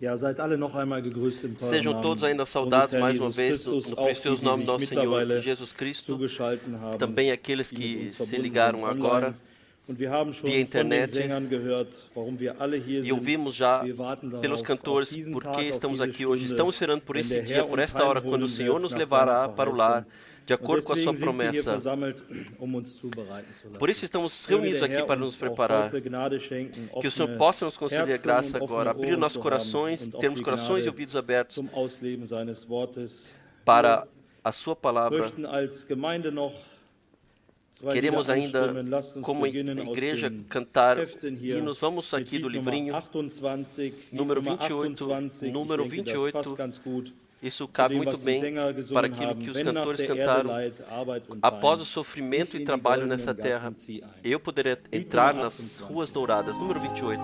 Ja, seid alle noch einmal gegrüßt im teuren Sejam todos ainda Namen saudados unseres Herrn mais uma Jesus vez no Christus, auch die, precioso die nome do sich nosso Senhor mittlerweile Jesus Cristo, zugeschalten haben, também aqueles die mit que uns se verbunden ligaram sind agora online. Und wir haben via schon von den internet Sängern gehört, warum wir alle hier e sind. ouvimos já Wir warten pelos darauf, auf cantores diesen por que Tag, auf estamos diese aqui hoje. Stunde, Estamos esperando por wenn esse der dia, Herr por uns esta hora, quando o heimholen Senhor wird nos nach seiner levará para o lar, Verheißung. de Und acordo com a sua deswegen sind wir hier promessa. versammelt, um uns zubereiten zu Por isso lassen. estamos Möge reunidos der aqui Herr para nos uns auch preparar. heute Gnade schenken, Que o Senhor offene possa nos conceder Herzen graça und agora, offene abrir Ohren nossos zu haben corações, und auch termos die corações e Gnade ouvidos abertos zum Ausleben seines Wortes. para Wir a sua palavra. möchten als Gemeinde noch zwei Lieder Queremos ainda, einstimmen. Lasst uns como beginnen aus igreja, den cantar Heften hier hinos. Vamos mit aqui do Lied Nummer livrinho, 28, Lied número Nummer 28, 28. número Ich denke, das 28. passt ganz gut Isso zu cabe dem, muito was die bem Sänger para gesungen aquilo que haben. os Wenn nach cantores der Erde cantaram. Leid, Arbeit und Após o Pein, sofrimento bis e in die trabalho nessa goldenen terra, Gassen zieh ein. eu poderei Lied entrar Nummer nas 28. ruas douradas. Número 28.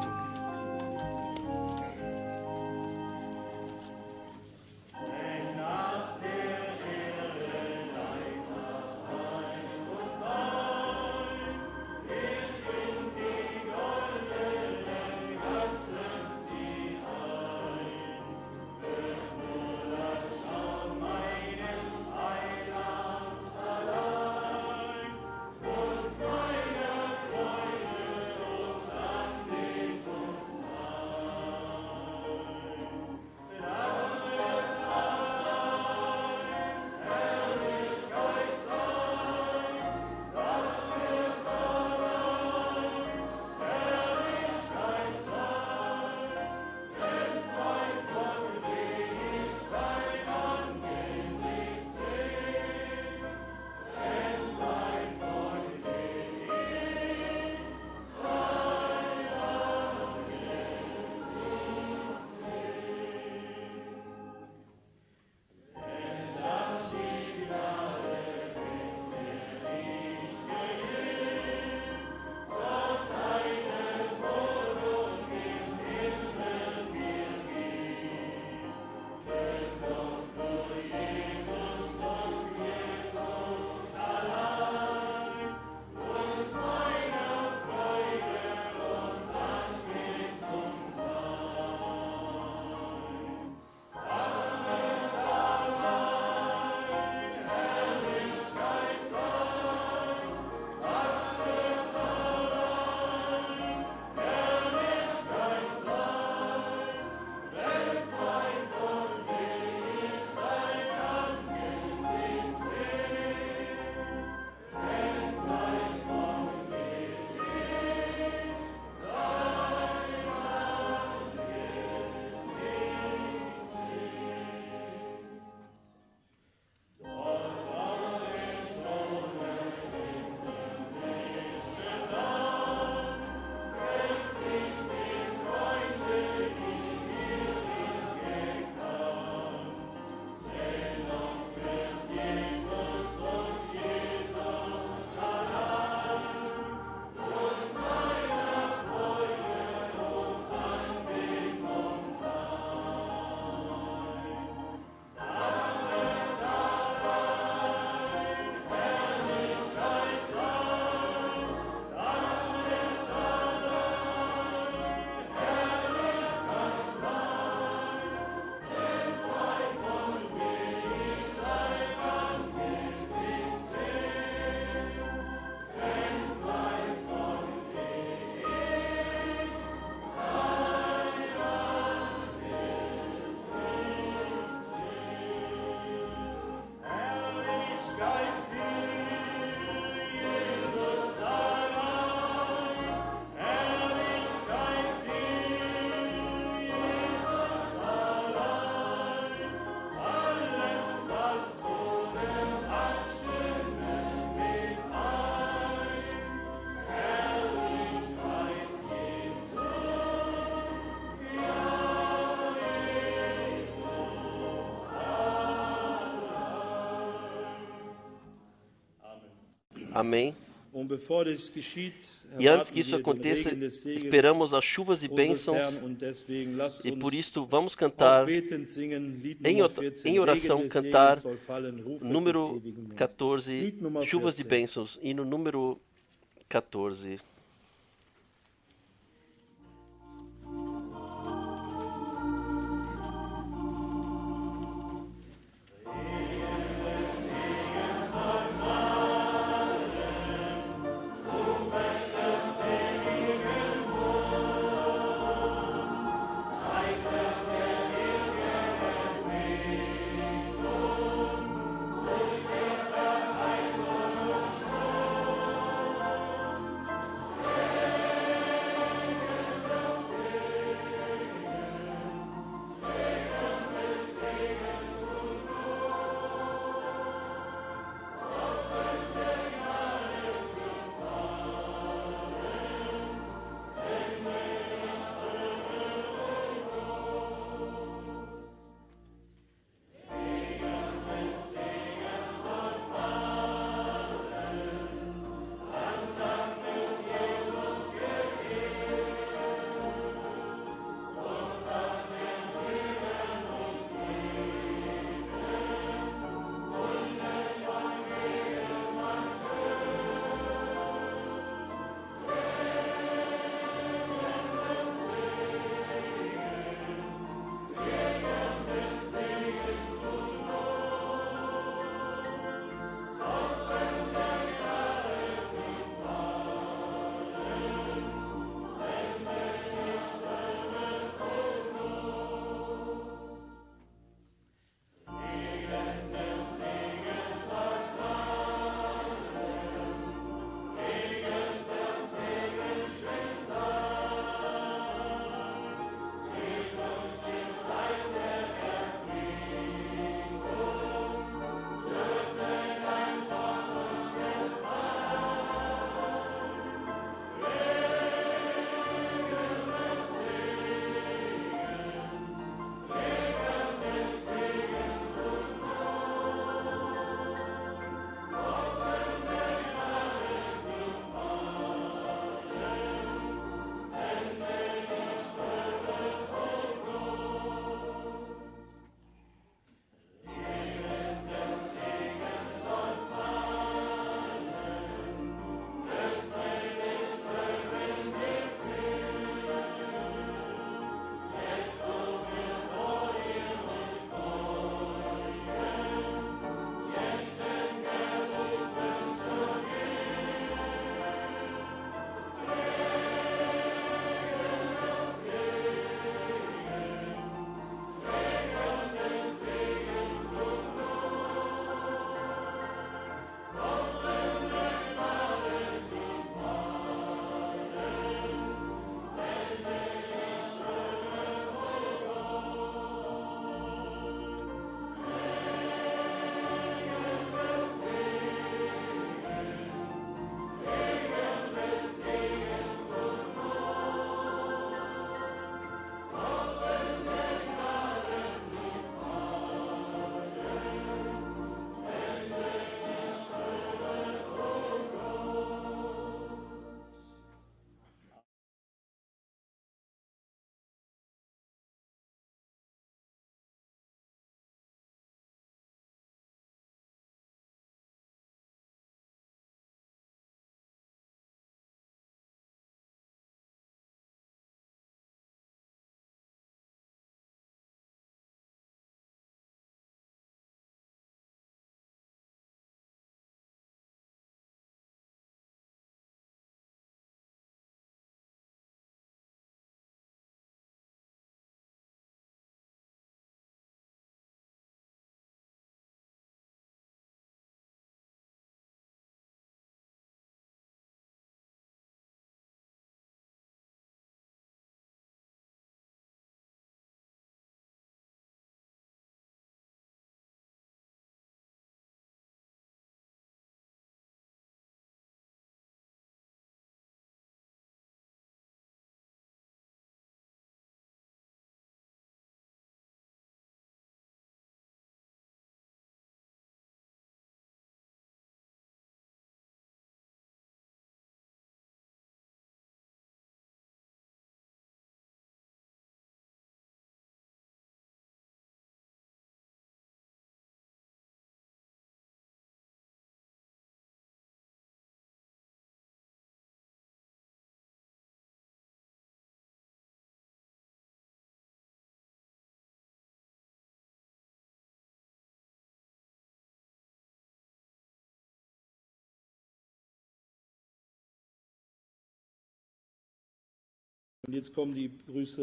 Amém. E antes que isso aconteça, esperamos as chuvas e bênçãos, e por isto vamos cantar, em oração, cantar número 14, chuvas de bênçãos, e no número 14.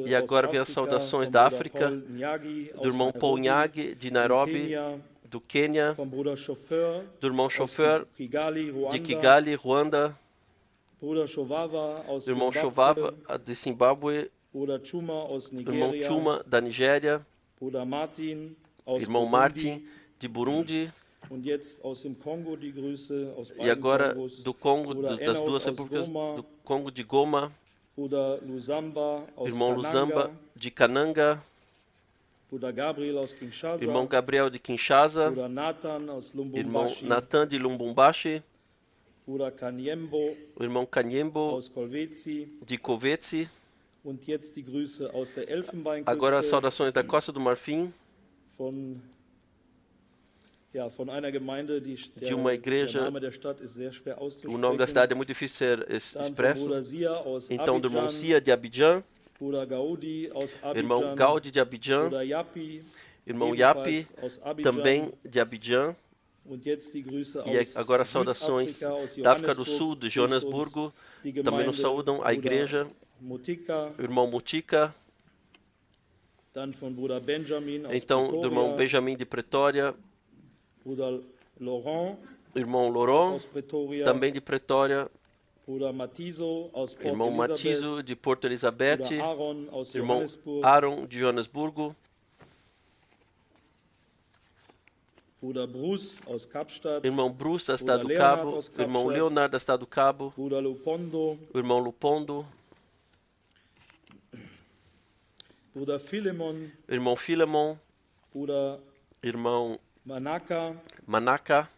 E agora vem as saudações da África, do irmão Paul Nyagi, de Nairobi, do Quênia, do irmão Chauffeur, de Kigali, Ruanda, do irmão Shovava, de Zimbábue, do irmão Chuma, da Nigéria, irmão Martin, de Burundi, e agora do Congo, das duas repúblicas, do Congo de Goma, irmão Luzamba, de Kananga, irmão Gabriel de Kinshasa, irmão Nathan de Lubumbashi, o irmão Kanyembo de Kolwezi. Agora as saudações da Costa do Marfim, de uma igreja. O nome da cidade é muito difícil ser expresso. Então, do irmão Cia de Abidjan, irmão Gaudi de Abidjan, irmão Yapi, também de Abidjan. E agora as saudações da África do Sul, de Joanesburgo, também nos saúdam a igreja, o irmão Mutika. Então, do irmão Benjamin de Pretória, irmão Laurent, também de Pretória, irmão Matizo de Porto Elizabeth, irmão Aaron de Joanesburgo, irmão Bruce da cidade do Cabo, irmão Leonard da cidade do Cabo, o irmão Lupondo, irmão Filemon, irmão Manaka.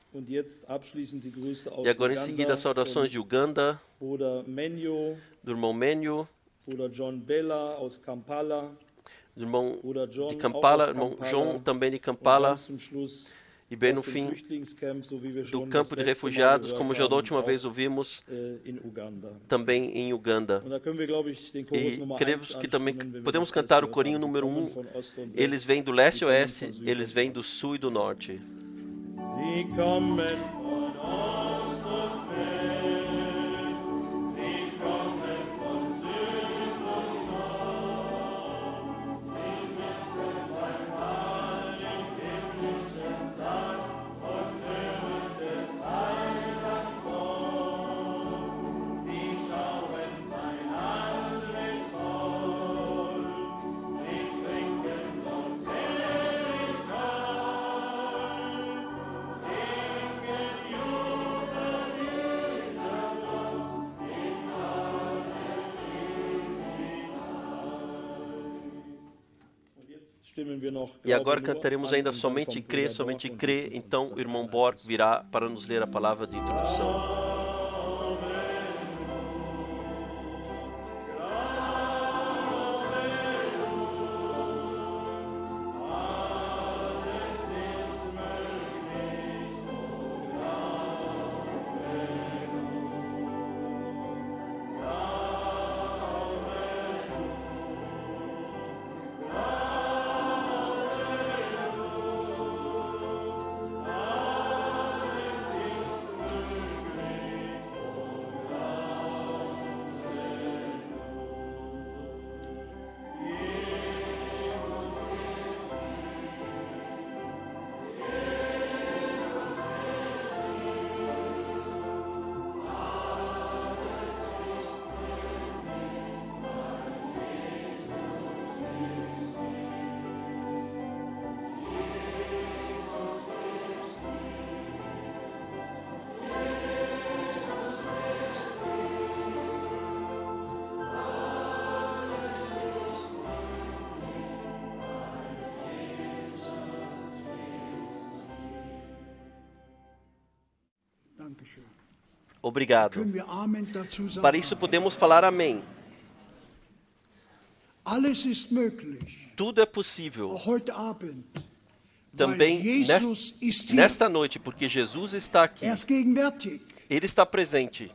E agora em seguida as saudações de Uganda, do irmão Menyo, do irmão de Kampala, irmão João também de Kampala. E bem no fim, do campo de refugiados, como já da última vez ouvimos, também em Uganda. E creio que também podemos cantar o corinho número 1. Eles vêm do leste e oeste, eles vêm do sul e do norte. E agora cantaremos ainda somente crê, somente crê. Então o irmão Borg virá para nos ler a palavra de introdução. Obrigado. Para isso podemos falar amém. Tudo é possível. Também nesta noite, porque Jesus está aqui. Ele está presente.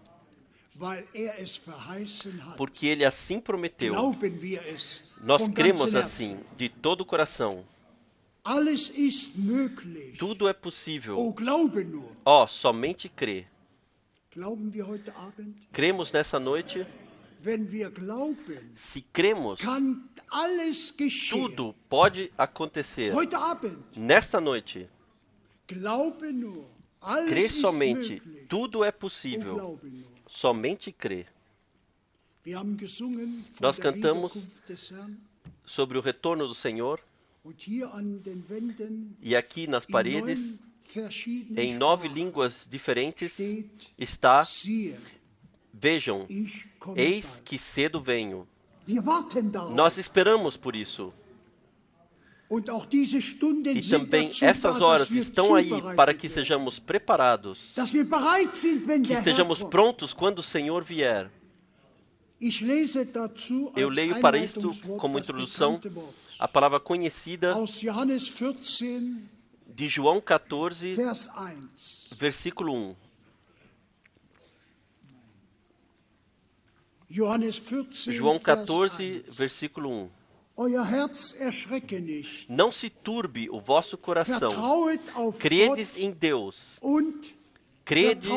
Porque Ele assim prometeu. Nós cremos assim, de todo o coração. Tudo é possível. Somente crê. Cremos nessa noite. Se cremos, tudo pode acontecer. Nesta noite, crê somente, tudo é possível. Somente crê. Nós cantamos sobre o retorno do Senhor, e aqui nas paredes, em 9 línguas diferentes, está: vejam, eis que cedo venho. Nós esperamos por isso. E também essas horas estão aí para que sejamos preparados, que estejamos prontos quando o Senhor vier. Eu leio para isto, como introdução, a palavra conhecida de João 14, versículo 1. João 14, versículo 1. Não se turbe o vosso coração. Credes em Deus. Crede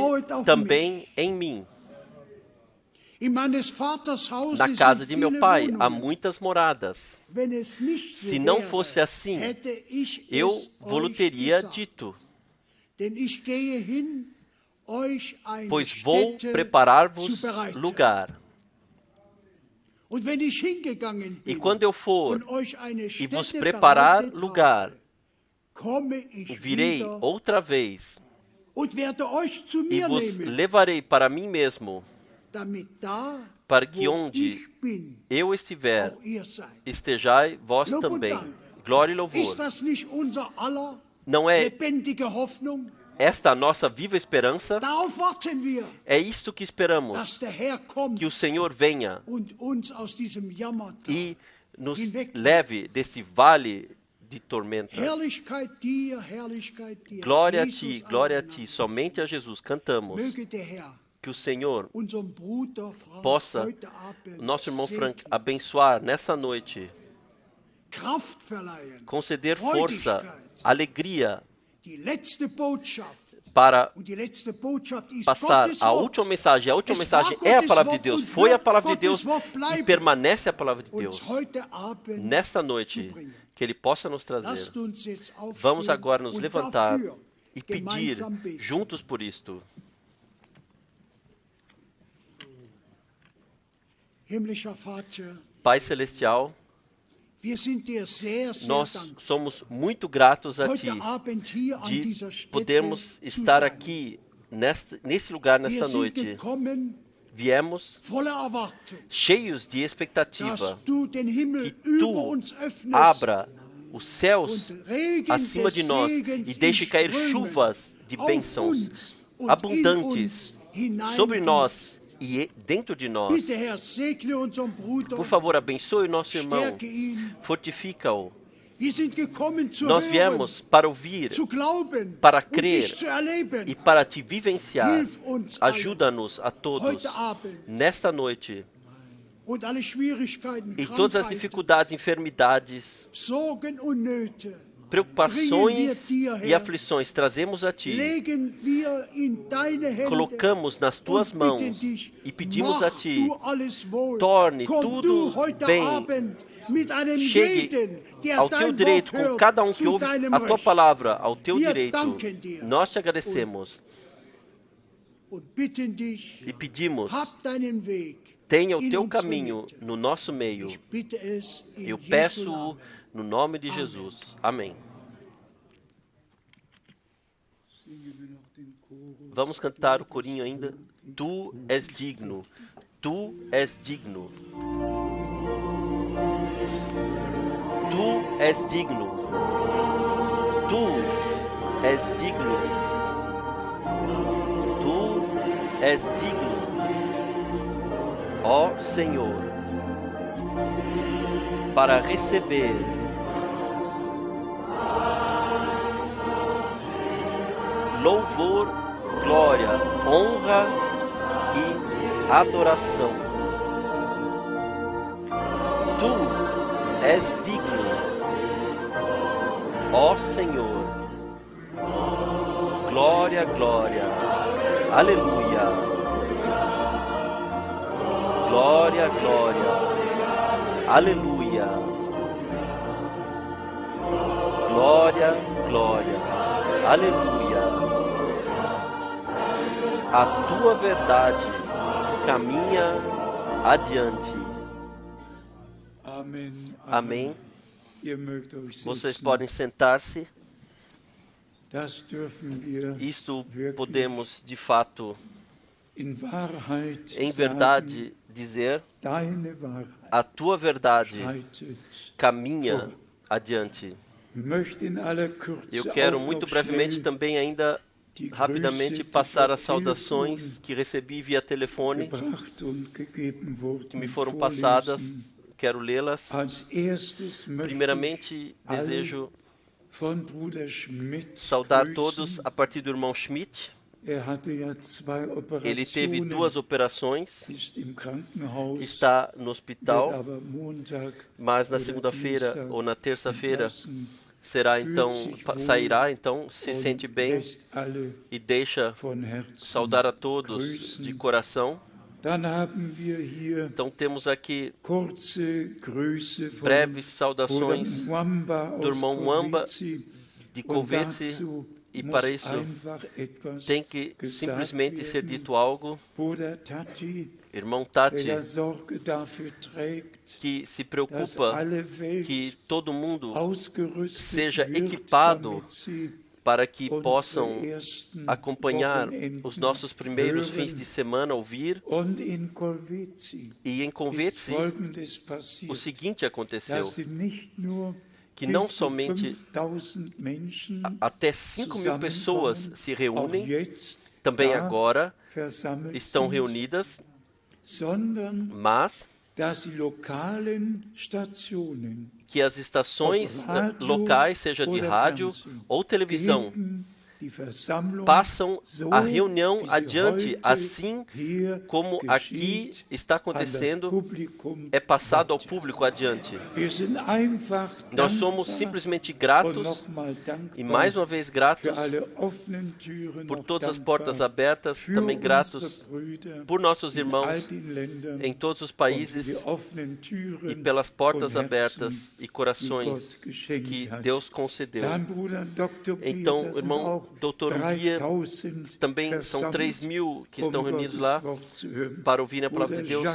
também em mim. Na casa de meu pai há muitas moradas. Se não fosse assim, eu vos teria dito. Pois vou preparar-vos lugar. E quando eu for e vos preparar lugar, virei outra vez e vos levarei para mim mesmo, para que onde eu estiver, estejai vós também. Glória e louvor. Não é esta a nossa viva esperança? É isto que esperamos, que o Senhor venha e nos leve desse vale de tormenta. Glória a Ti, somente a Jesus cantamos. Que o Senhor possa, nosso irmão Frank, abençoar nessa noite, conceder força, alegria, para passar a última mensagem. A última mensagem é a palavra de Deus, foi a palavra de Deus e permanece a palavra de Deus. Nesta noite, que Ele possa nos trazer. Vamos agora nos levantar e pedir juntos por isto. Pai Celestial, nós somos muito gratos a Ti de podermos estar aqui nesse lugar nesta noite. Viemos cheios de expectativa que Tu abra os céus acima de nós e deixe cair chuvas de bênçãos abundantes sobre nós e dentro de nós. Por favor, abençoe o nosso irmão, fortifica-o. Nós viemos para ouvir, para crer e para Te vivenciar. Ajuda-nos a todos nesta noite. E todas as dificuldades, enfermidades, preocupações e aflições trazemos a Ti. Colocamos nas Tuas mãos e pedimos a Ti, torne tudo bem. Chegue ao Teu direito com cada um que ouve a Tua palavra, ao Teu direito. Nós Te agradecemos e pedimos, tenha o Teu caminho no nosso meio. Eu peço no nome de Jesus. Amém. Vamos cantar o corinho ainda. Tu és digno. Tu és digno. Tu és digno. Tu és digno. Tu és digno. Ó Senhor, para receber louvor, glória, honra e adoração. Tu és digno, ó Senhor. Glória, glória, aleluia. Glória, glória. Aleluia. Glória, glória. Aleluia. A tua verdade caminha adiante. Amém. Vocês podem sentar-se. Isto podemos, de fato, em verdade dizer, a tua verdade caminha adiante. Eu quero muito brevemente também ainda rapidamente passar as saudações que recebi via telefone, que me foram passadas. Quero lê-las. Primeiramente, desejo saudar todos a partir do irmão Schmidt. Ele teve 2 operações, está no hospital, mas na segunda-feira ou na terça-feira sairá, então se sente bem e deixa saudar a todos de coração. Então temos aqui breves saudações do irmão Mwamba de Kovetsi, e para isso tem que simplesmente ser dito algo. Irmão Tati, que se preocupa que todo mundo seja equipado para que possam acompanhar os nossos primeiros fins de semana, ouvir. E em Kovetsi, o seguinte aconteceu, que não somente até 5.000 pessoas se reúnem, também agora estão reunidas, mas que as estações locais, seja de rádio ou televisão, passam a reunião adiante, assim como aqui está acontecendo, é passado ao público adiante. Nós somos simplesmente gratos, e mais uma vez gratos, por todas as portas abertas, também gratos por nossos irmãos em todos os países e pelas portas abertas e corações que Deus concedeu. Então, irmão Dr. Uguia, também são 3.000 que estão reunidos lá para ouvir a palavra de Deus.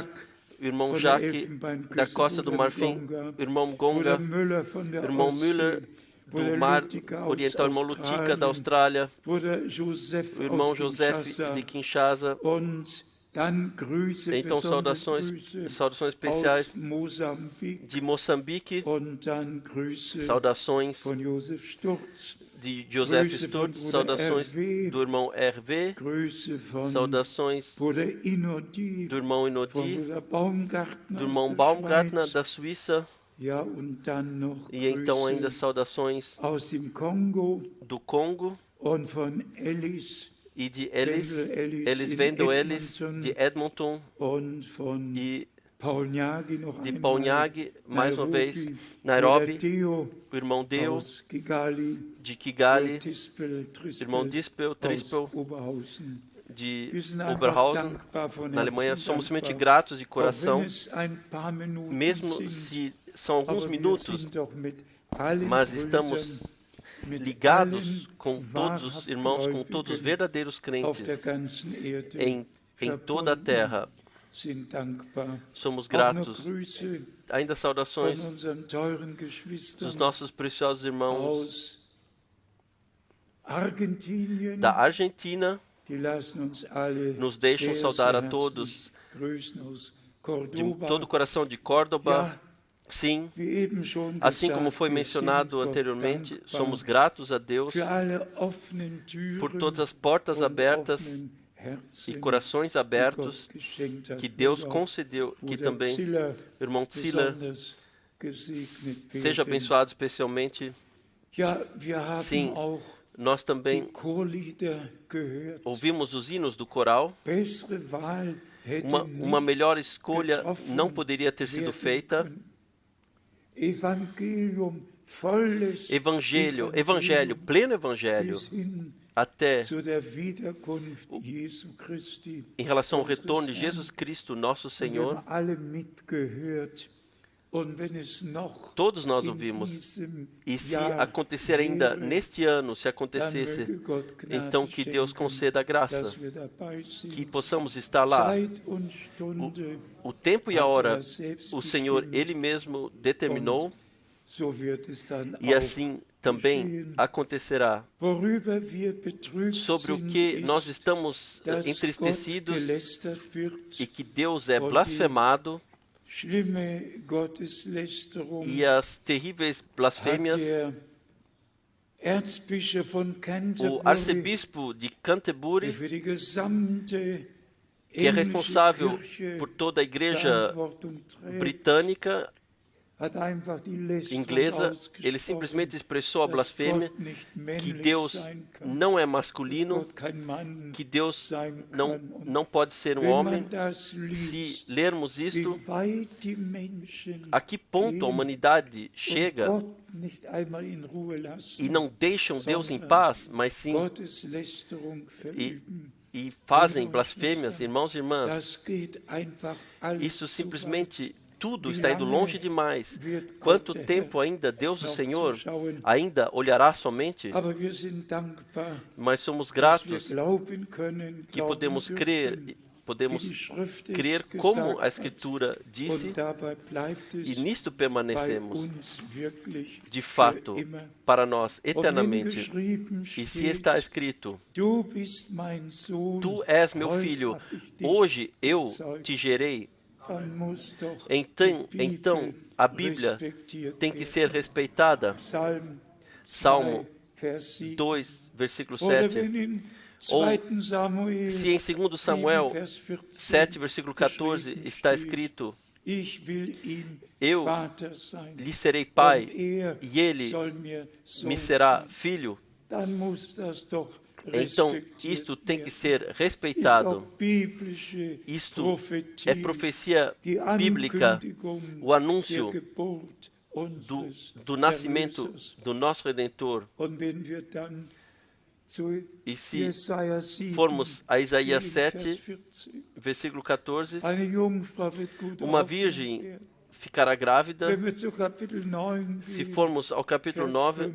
O irmão Jacques da Costa do Marfim, o irmão Gonga, o irmão Müller do Mar Oriental, o irmão Lutica da Austrália, o irmão Joseph de Kinshasa. Então, saudações especiais de Moçambique, saudações de Joseph Sturz, saudações do irmão Hervé, saudações do irmão Inodi, do irmão Baumgartner da Suíça, e então ainda saudações do Congo e de Ellis Wendel Ellis, de Edmonton, e de Paulnag, mais uma vez, Nairobi, o irmão Deo, de Kigali, o irmão Trispel, de Oberhausen, na Alemanha. Somos simplesmente gratos de coração, mesmo se são alguns minutos, mas estamos ligados com todos os irmãos, com todos os verdadeiros crentes em toda a terra. Somos gratos. Ainda saudações dos nossos preciosos irmãos da Argentina. Nos deixam saudar a todos de todo o coração de Córdoba. Sim, assim como foi mencionado anteriormente, somos gratos a Deus por todas as portas abertas e corações abertos que Deus concedeu, que também o irmão Ziller seja abençoado especialmente. Sim, nós também ouvimos os hinos do coral. Uma melhor escolha não poderia ter sido feita. Evangelho, pleno evangelho, até em relação ao retorno de Jesus Cristo, nosso Senhor. Todos nós ouvimos. E se acontecer ainda neste ano, se acontecesse, então que Deus conceda a graça, que possamos estar lá. O tempo e a hora, o Senhor, Ele mesmo determinou, e assim também acontecerá. Sobre o que nós estamos entristecidos e que Deus é blasfemado, e as terríveis blasfêmias. O arcebispo de Canterbury, que é responsável por toda a igreja britânica, inglesa, ele simplesmente expressou a blasfêmia que Deus não é masculino, que Deus não pode ser um homem. Se lermos isto, a que ponto a humanidade chega e não deixam Deus em paz, mas sim e fazem blasfêmias, irmãos e irmãs. Isso simplesmente tudo está indo longe demais. Quanto tempo ainda Deus, o Senhor, ainda olhará somente? Mas somos gratos que podemos crer como a Escritura disse, e nisto permanecemos, de fato, para nós, eternamente. E se está escrito, Tu és meu filho, hoje eu te gerei, então a Bíblia tem que ser respeitada. Salmo 2, versículo 7. Ou se em 2 Samuel 7, versículo 14 está escrito, eu lhe serei pai e ele me será filho, então isto tem que ser respeitado. Isto é profecia bíblica, o anúncio do nascimento do nosso Redentor. E se formos a Isaías 7, versículo 14, uma virgem ficará grávida. Se formos ao capítulo 9,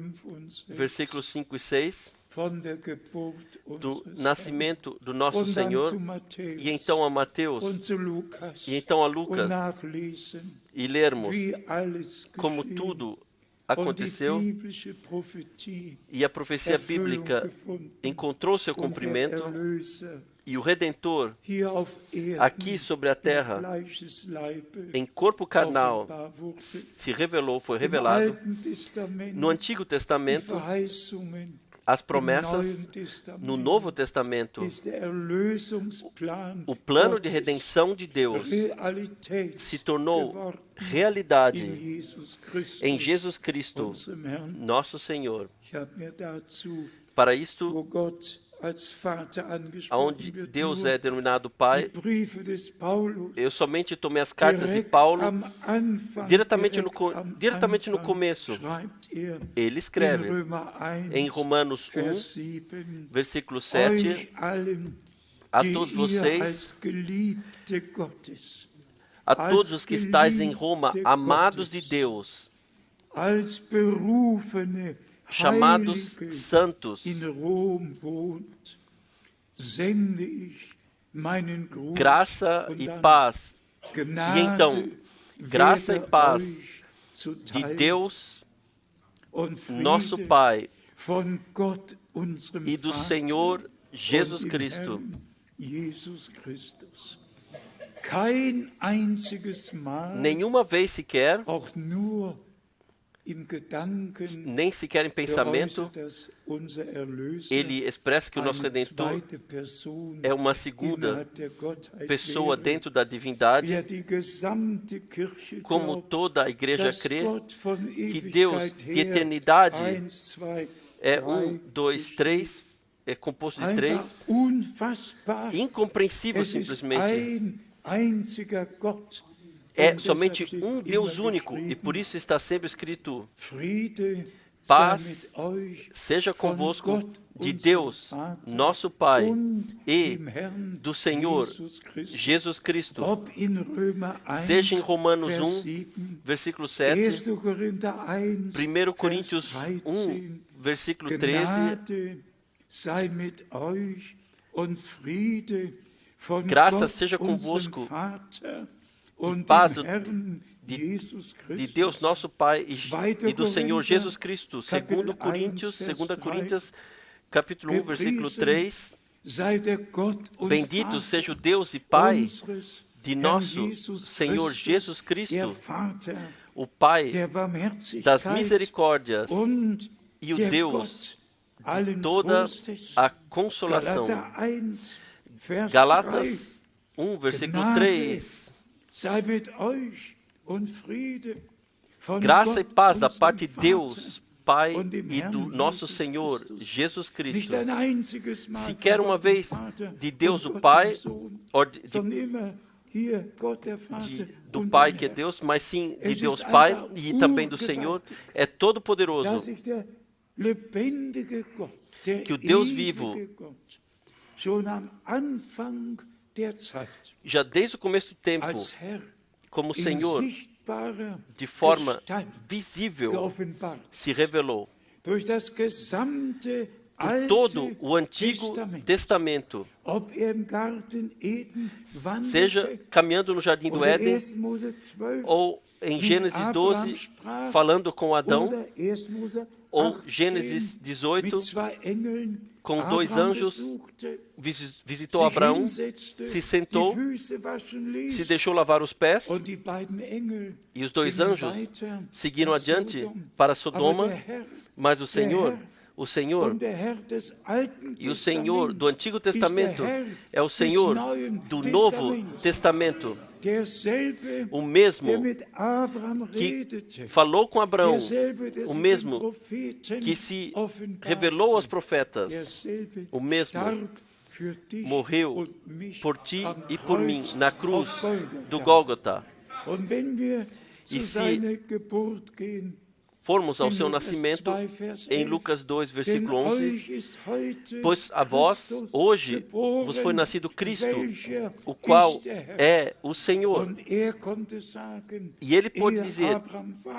versículos 5 e 6, do nascimento do nosso Senhor, e então a Mateus, e então a Lucas, e lermos como tudo aconteceu, e a profecia bíblica encontrou seu cumprimento, e o Redentor, aqui sobre a terra, em corpo carnal, se revelou, foi revelado. No Antigo Testamento, as promessas, no Novo Testamento, o plano de redenção de Deus se tornou realidade em Jesus Cristo, nosso Senhor. Para isto, onde Deus é denominado Pai, eu somente tomei as cartas de Paulo diretamente no começo. Ele escreve em Romanos 1, versículo 7, a todos vocês, a todos os que estáis em Roma, amados de Deus, chamados santos, graça e paz. E então, graça e paz de Deus, nosso Pai, e do Senhor Jesus Cristo. Nenhuma vez sequer, nem sequer em pensamento, ele expressa que o nosso Redentor é uma segunda pessoa dentro da divindade, como toda a igreja crê, que Deus de eternidade é 1, 2, 3, é composto de 3, incompreensível simplesmente. É somente um Deus único, e por isso está sempre escrito paz seja convosco de Deus, nosso Pai, e do Senhor Jesus Cristo. Seja em Romanos 1, versículo 7, 1 Coríntios 1, versículo 13, graça seja convosco e paz de Deus nosso Pai e do Senhor Jesus Cristo. 2 Coríntios, capítulo 1, versículo 3. Bendito seja o Deus e Pai de nosso Senhor Jesus Cristo, o Pai das misericórdias e o Deus de toda a consolação. Galatas 1, versículo 3. Graça e paz da parte de Deus, Pai e do nosso Senhor Jesus Cristo. Sequer uma vez de Deus o Pai, ou do Pai que é Deus, mas sim de Deus Pai e também do Senhor, é todo-poderoso. Que o Deus vivo, já desde o começo do tempo, como Senhor, de forma visível, se revelou. Por todo o Antigo Testamento, seja caminhando no Jardim do Éden, ou em Gênesis 12, falando com Adão, ou Gênesis 18, com 2 anjos, visitou Abraão, se sentou, se deixou lavar os pés, e os 2 anjos seguiram adiante para Sodoma, mas o Senhor e o Senhor do Antigo Testamento é o Senhor do Novo Testamento. O mesmo que falou com Abraão, o mesmo que se revelou aos profetas, o mesmo morreu por ti e por mim na cruz do Gólgota. E se formos ao seu nascimento, em Lucas 2, versículo 11, pois a vós, hoje, vos foi nascido Cristo, o qual é o Senhor. E ele pode dizer,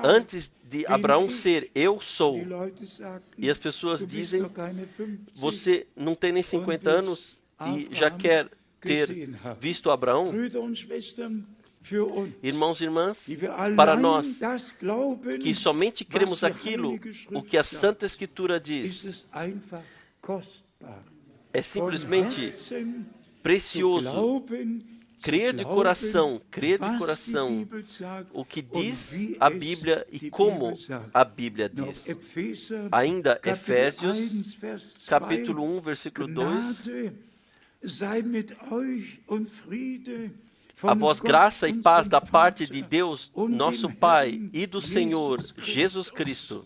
antes de Abraão ser, eu sou. E as pessoas dizem, você não tem nem 50 anos e já quer ter visto Abraão? Irmãos e irmãs, para nós que somente cremos aquilo o que a Santa Escritura diz, é simplesmente precioso crer de coração o que diz a Bíblia e como a Bíblia diz. Ainda Efésios, capítulo 1, versículo 2. A vós graça e paz da parte de Deus, nosso Pai, e do Senhor Jesus Cristo.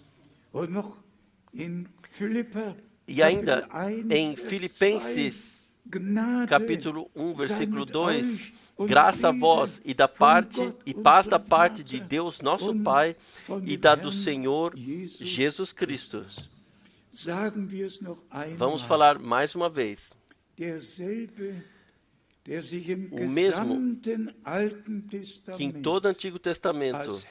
E ainda em Filipenses, capítulo 1, versículo 2, graça a vós e paz da parte de Deus, nosso Pai, e da do Senhor Jesus Cristo. Vamos falar mais uma vez. O mesmo que em todo o Antigo Testamento,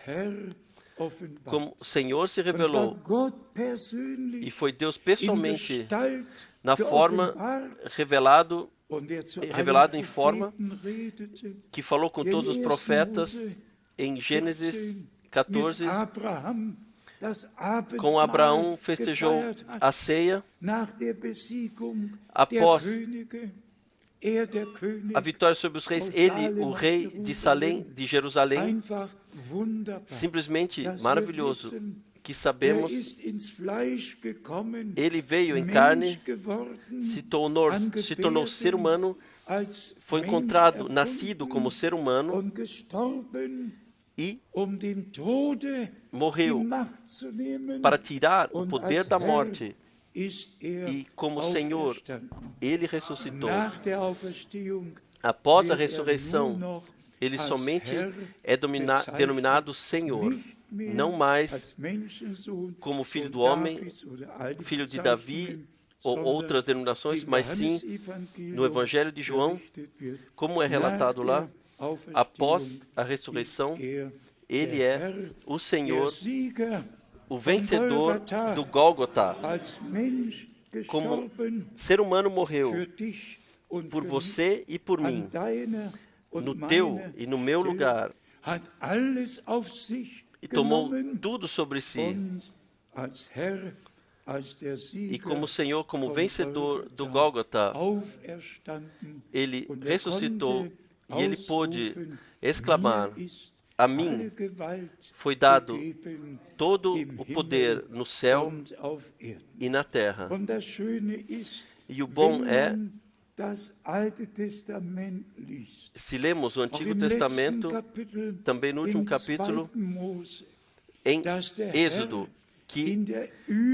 como o Senhor se revelou, e foi Deus pessoalmente, na forma revelado em forma, que falou com todos os profetas em Gênesis 14, com Abraão festejou a ceia, após a vitória sobre os reis, ele, o rei de Jerusalém, simplesmente maravilhoso, que sabemos, ele veio em carne, se tornou ser humano, foi encontrado, nascido como ser humano, e morreu para tirar o poder da morte. E como Senhor, ele ressuscitou. Após a ressurreição, ele somente é denominado Senhor não mais como filho do homem, filho de Davi ou outras denominações, mas sim no Evangelho de João, como é relatado lá, após a ressurreição, ele é o Senhor, o vencedor do Gólgota. Como ser humano morreu por você e por mim, no teu e no meu lugar, e tomou tudo sobre si. E como Senhor, como vencedor do Gólgota, ele ressuscitou e ele pôde exclamar: a mim foi dado todo o poder no céu e na terra. E o bom é, se lemos o Antigo Testamento, também no último capítulo, em Êxodo, que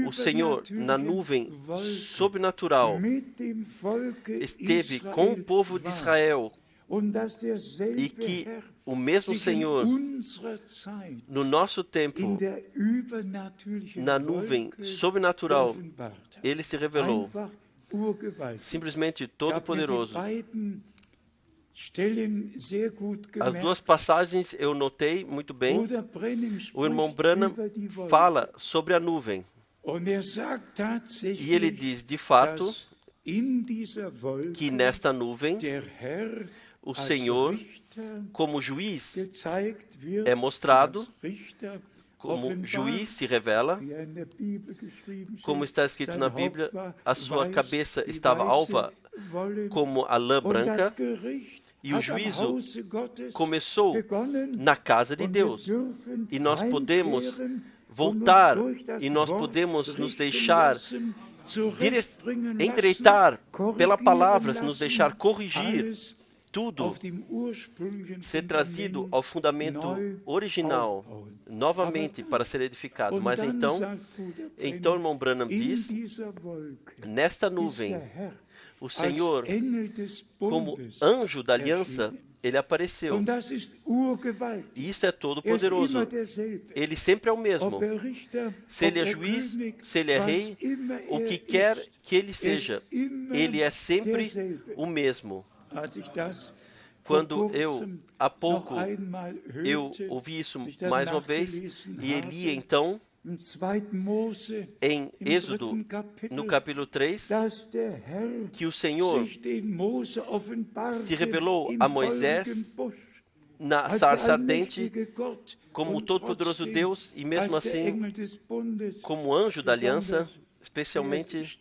o Senhor, na nuvem sobrenatural, esteve com o povo de Israel, e que o mesmo Senhor, no nosso tempo, na nuvem sobrenatural, ele se revelou. Simplesmente todo-poderoso. As duas passagens eu notei muito bem. O irmão Branham fala sobre a nuvem. E ele diz, de fato, que nesta nuvem, o Senhor, como juiz, é mostrado, como juiz se revela, como está escrito na Bíblia, a sua cabeça estava alva como a lã branca, e o juízo começou na casa de Deus. E nós podemos voltar, e nós podemos nos deixar endireitar pela palavra, nos deixar corrigir, tudo ser trazido ao fundamento original, novamente para ser edificado. Mas então irmão Branham diz, nesta nuvem, o Senhor, como anjo da aliança, ele apareceu. E isso é todo poderoso. Ele sempre é o mesmo. Se ele é juiz, se ele é rei, o que quer que ele seja, ele é sempre o mesmo. Quando há pouco, eu ouvi isso mais uma vez, e li então, em Êxodo, no capítulo 3, que o Senhor se revelou a Moisés na sarça ardente como o Todo-Poderoso Deus, e mesmo assim, como anjo da aliança, especialmente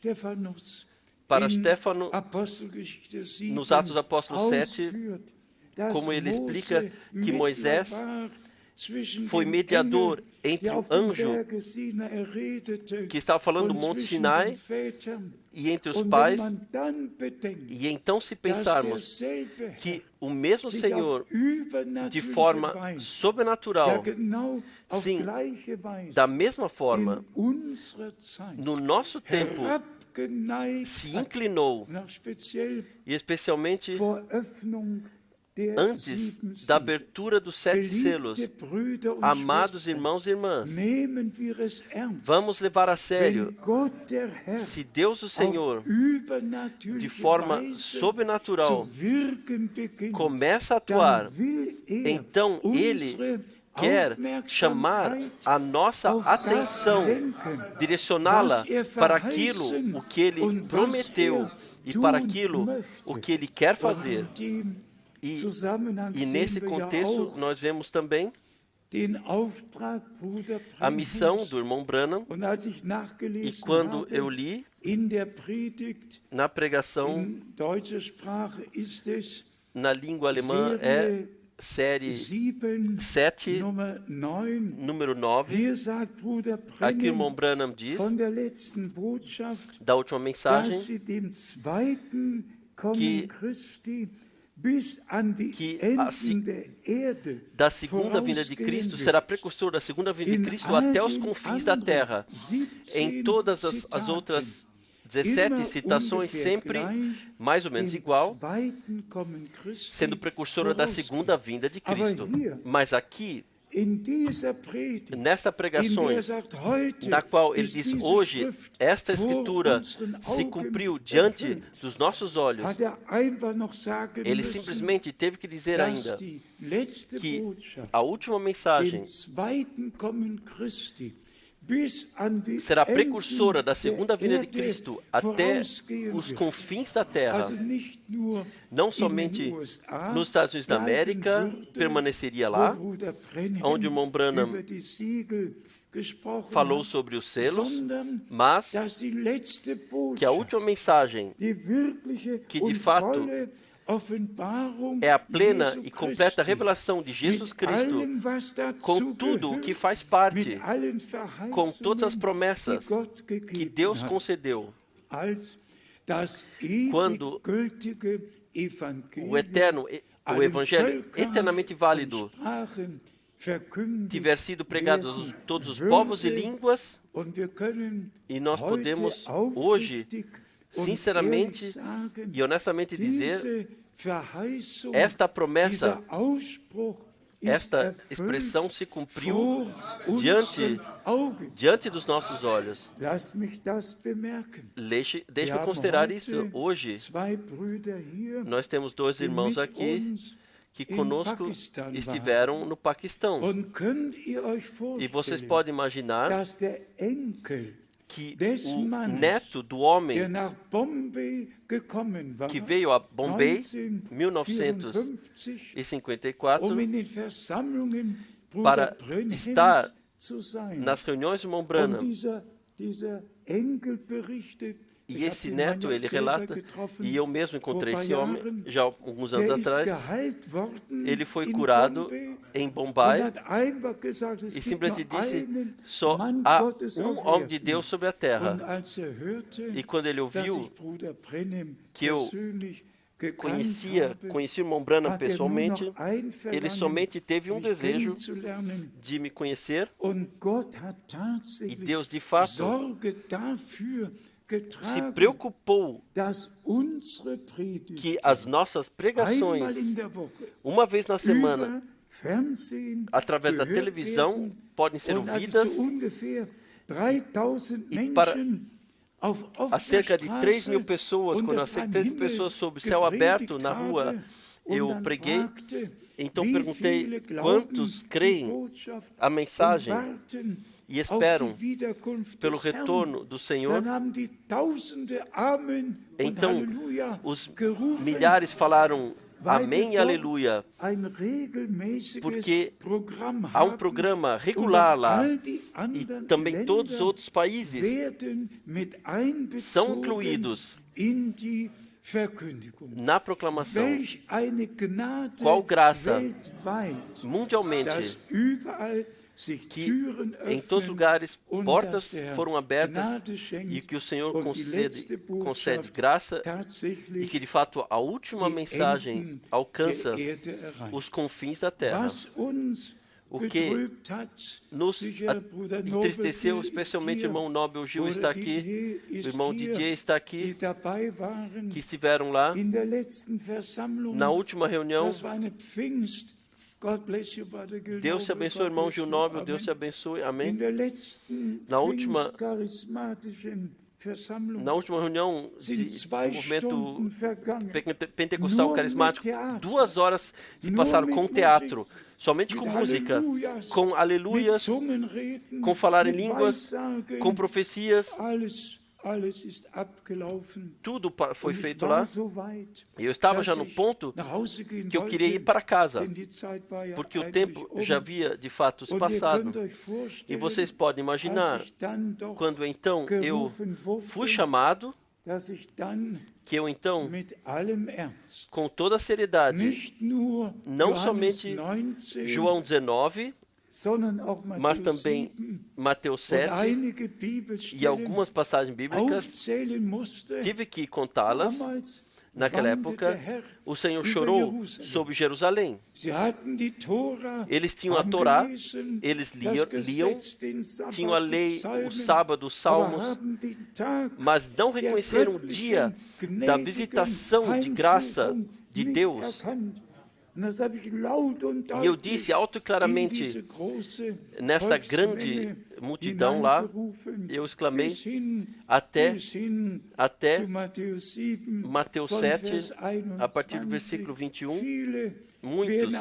para Stefano, nos Atos dos Apóstolos 7, como ele explica que Moisés foi mediador entre o anjo que estava falando do Monte Sinai e entre os pais. E então, se pensarmos que o mesmo Senhor, de forma sobrenatural, sim, da mesma forma, no nosso tempo, se inclinou, e especialmente antes da abertura dos 7 selos, amados irmãos e irmãs, vamos levar a sério, se Deus o Senhor, de forma sobrenatural, começa a atuar, então Ele quer chamar a nossa atenção, direcioná-la para aquilo o que Ele prometeu e para aquilo o que Ele quer fazer. E nesse contexto nós vemos também a missão do irmão Branham. E quando eu li na pregação na língua alemã, é série 7, número 9. Aqui o irmão Branham diz, da última mensagem, que da segunda vinda de Cristo será precursor da segunda vinda de Cristo até os confins da terra. Em todas as outras 17 citações, sempre mais ou menos igual, sendo precursora da segunda vinda de Cristo. Mas aqui, nessa pregação, na qual ele diz, hoje, esta escritura se cumpriu diante dos nossos olhos, ele simplesmente teve que dizer ainda que a última mensagem será precursora da segunda vinda de Cristo até os confins da terra. Não somente nos Estados Unidos da América, permaneceria lá, onde o irmão Branham falou sobre os selos, mas que a última mensagem, que de fato é a plena e completa revelação de Jesus Cristo, com tudo o que faz parte, com todas as promessas que Deus concedeu, quando o Evangelho eternamente válido tiver sido pregado a todos os povos e línguas, e nós podemos hoje, sinceramente e honestamente dizer, esta promessa, esta expressão se cumpriu diante dos nossos olhos. Deixe-me considerar isso. Hoje, nós temos dois irmãos aqui que conosco estiveram no Paquistão. E vocês podem imaginar que o neto do homem que veio a Bombay em 1954 para estar nas reuniões de irmão Branham, e esse neto, ele relata, e eu mesmo encontrei esse homem já alguns anos atrás, ele foi curado em Bombay e simplesmente disse, só há um homem de Deus sobre a terra. E quando ele ouviu que eu conhecia o irmão Branham pessoalmente, ele somente teve um desejo de me conhecer, e Deus de fato se preocupou que as nossas pregações, uma vez na semana, através da televisão, podem ser ouvidas, e para a cerca de 3.000 pessoas, quando há 3.000 pessoas sob o céu aberto na rua, eu preguei. Então perguntei quantos creem a mensagem e esperam pelo retorno do Senhor. Então os milhares falaram amém e aleluia, porque há um programa regular lá, e também todos os outros países são incluídos na proclamação. Qual graça mundialmente que em todos os lugares portas foram abertas e que o Senhor concede graça e que de fato a última mensagem alcança os confins da terra. O que nos entristeceu, especialmente o irmão Nobel Gil está aqui, o irmão DJ está aqui, que estiveram lá na última reunião. Deus te abençoe, irmão Gil Nobel, Deus te abençoe, amém. Na última reunião do movimento pentecostal carismático, 2 horas se passaram com teatro, somente com música, com aleluias, com falar em línguas, com profecias. Tudo foi feito lá. E eu estava já no ponto que eu queria ir para casa, porque o tempo já havia de fato passado. E vocês podem imaginar, quando então eu fui chamado, que eu então, com toda a seriedade, não somente João 19, mas também Mateus 7 e algumas passagens bíblicas, tive que contá-las. Naquela época, o Senhor chorou sobre Jerusalém. Eles tinham a Torá, eles liam, tinham a lei, o sábado, os salmos, mas não reconheceram o dia da visitação de graça de Deus. E eu disse alto e claramente nesta grande multidão lá, eu exclamei até Mateus 7, a partir do versículo 21, muitos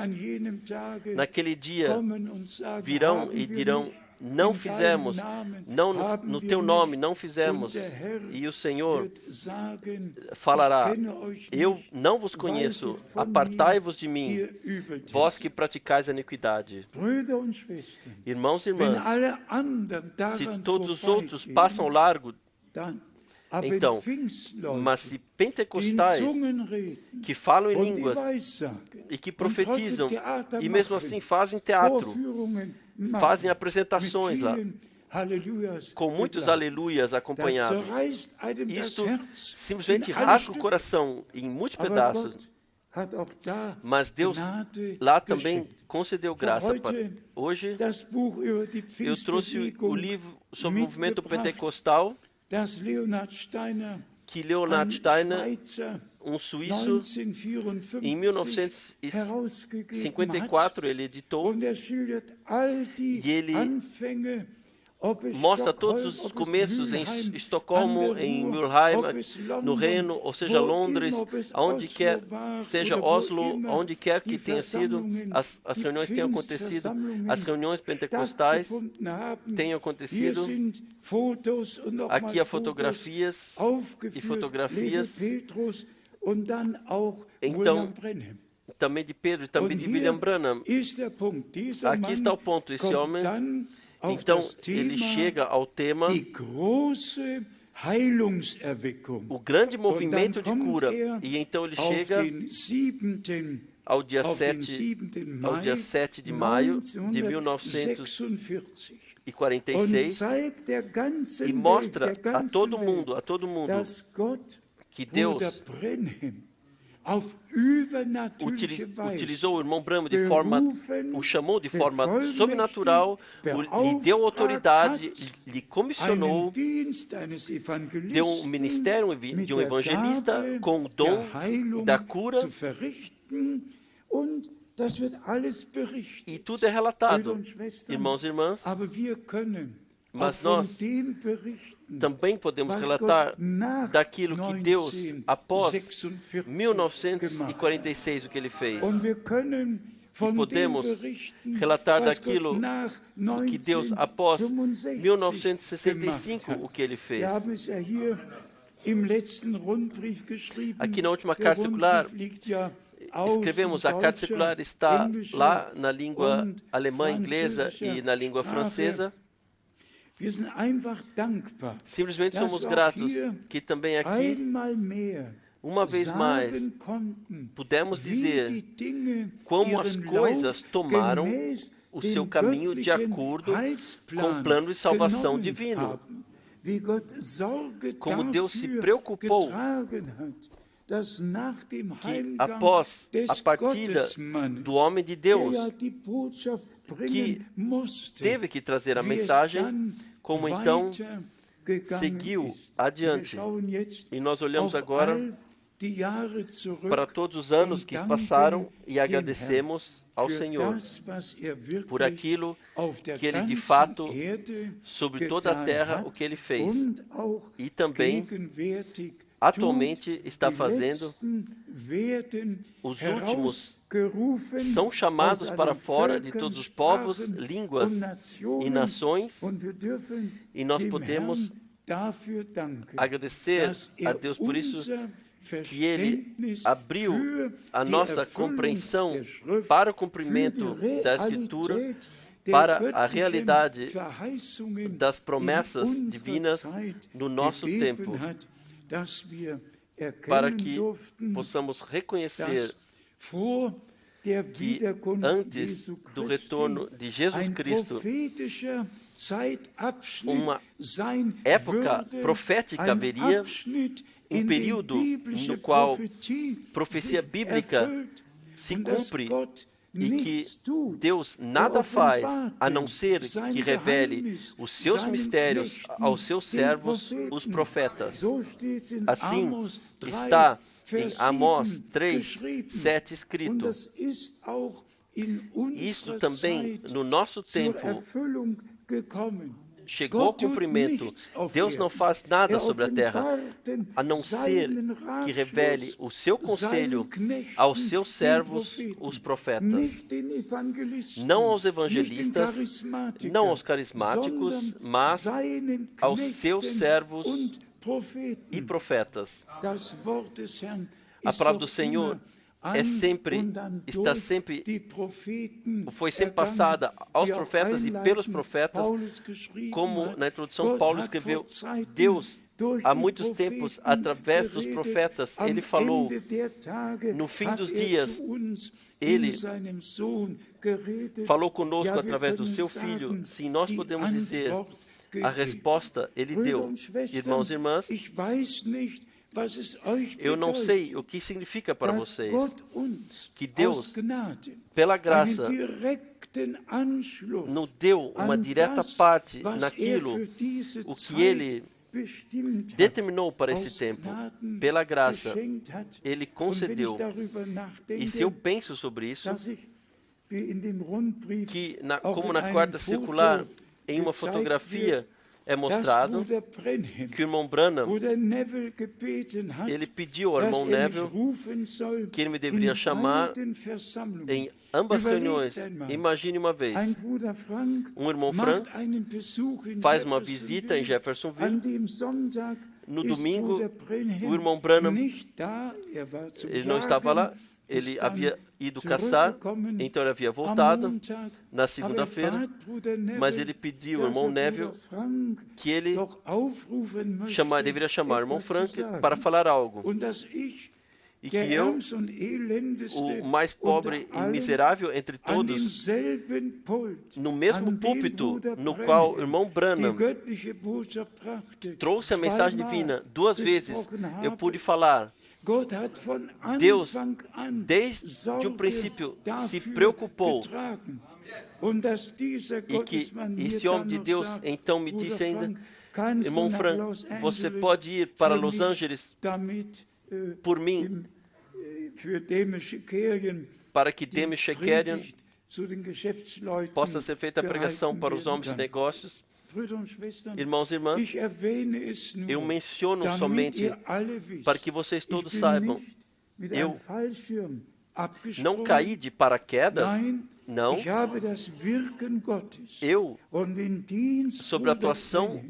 naquele dia virão e dirão: não fizemos, não no teu nome não fizemos. E o Senhor falará: eu não vos conheço, apartai-vos de mim, vós que praticais a iniquidade. Irmãos e irmãs, se todos os outros passam largo, então, mas se pentecostais que falam em línguas e que profetizam e mesmo assim fazem teatro, fazem apresentações lá, com muitos aleluias acompanhados, isto simplesmente rasga o coração em muitos pedaços. Mas Deus lá também concedeu graça. Hoje eu trouxe o livro sobre o movimento pentecostal que Leonhard Steiner, um suíço, em 1954 ele editou, e ele mostra todos os começos em Estocolmo, em Mülheim, no Reino, ou seja, Londres, aonde quer, seja Oslo, onde quer que tenha sido, as reuniões tenham acontecido, as reuniões pentecostais tenham acontecido. Aqui há fotografias e fotografias, então, também de Pedro e também de William Branham. Aqui está o ponto, esse homem. Então, ele chega ao tema, o grande movimento de cura, e então ele chega ao dia 7 de maio de 1946, e mostra a todo mundo, que Deus utilizou o irmão Branham de forma, o chamou de forma sobrenatural, lhe deu autoridade, lhe comissionou, deu um ministério de um evangelista com o dom da cura, e tudo é relatado, irmãos e irmãs. Mas nós também podemos relatar daquilo que Deus, após 1946, o que Ele fez. E podemos relatar daquilo que Deus, após 1965, o que Ele fez. Aqui na última carta circular, escrevemos, a carta circular está lá na língua alemã, inglesa e na língua francesa. Simplesmente somos gratos que também aqui, uma vez mais, pudemos dizer como as coisas tomaram o seu caminho de acordo com o plano de salvação divino. Como Deus se preocupou que após a partida do homem de Deus, que teve que trazer a mensagem, como então seguiu adiante. E nós olhamos agora para todos os anos que passaram e agradecemos ao Senhor por aquilo que Ele de fato, sobre toda a terra, o que Ele fez. E também, atualmente, está fazendo. Os últimos são chamados para fora de todos os povos, línguas e nações, e nós podemos agradecer a Deus por isso, que Ele abriu a nossa compreensão para o cumprimento da Escritura, para a realidade das promessas divinas no nosso tempo, para que possamos reconhecer que antes do retorno de Jesus Cristo, uma época profética haveria, um período no qual profecia bíblica se cumpre, e que Deus nada faz a não ser que revele os seus mistérios aos seus servos, os profetas. Assim está em Amós 3:7 escrito. Isto também no nosso tempo chegou ao cumprimento. Deus não faz nada sobre a terra, a não ser que revele o seu conselho aos seus servos, os profetas. Não aos evangelistas, não aos carismáticos, mas aos seus servos e profetas. A palavra do Senhor foi sempre passada aos profetas e pelos profetas, como na introdução Paulo escreveu, Deus, há muitos tempos, através dos profetas, Ele falou, no fim dos dias, Ele falou conosco através do Seu Filho. Sim, nós podemos dizer, a resposta Ele deu. Irmãos e irmãs, eu não sei o que significa para vocês que Deus, pela graça, nos deu uma direta parte naquilo o que Ele determinou para esse tempo. Pela graça, Ele concedeu. E se eu penso sobre isso, que como na carta circular, em uma fotografia, é mostrado que o irmão Branham, ele pediu ao irmão Neville que ele me deveria chamar em ambas reuniões. Imagine uma vez, um irmão Frank faz uma visita em Jeffersonville. No domingo, o irmão Branham, ele não estava lá. Ele havia ido caçar, então ele havia voltado na segunda-feira, mas ele pediu ao irmão Neville que ele deveria chamar o irmão Frank para falar algo. E que eu, o mais pobre e miserável entre todos, no mesmo púlpito no qual o irmão Branham trouxe a mensagem divina 2 vezes, eu pude falar. Deus, desde o princípio, se preocupou e que esse homem de Deus então me disse ainda, irmão Frank, você pode ir para Los Angeles por mim, para que Demi Shekerian possa ser feita a pregação para os homens de negócios. Irmãos e irmãs, eu menciono somente para que vocês todos saibam, eu não caí de paraquedas, não. Eu, sobre a atuação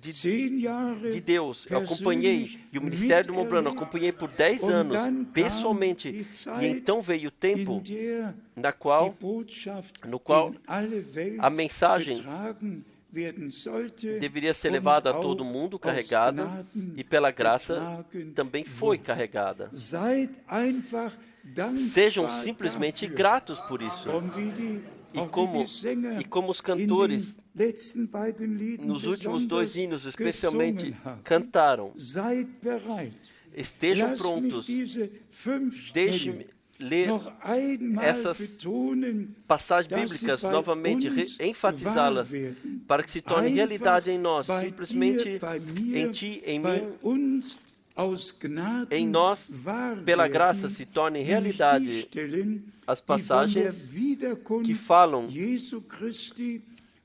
de Deus, eu acompanhei, e o ministério do irmão Branham, acompanhei por 10 anos, pessoalmente, e então veio o tempo no qual a mensagem deveria ser levada a todo mundo, carregada, e pela graça também foi carregada. Sejam simplesmente gratos por isso. E como os cantores, nos últimos 2 hinos especialmente, cantaram, estejam prontos, deixe-me ler essas passagens bíblicas novamente, enfatizá-las, para que se torne realidade em nós, simplesmente em ti, em mim, em nós, pela graça, se torne realidade as passagens que falam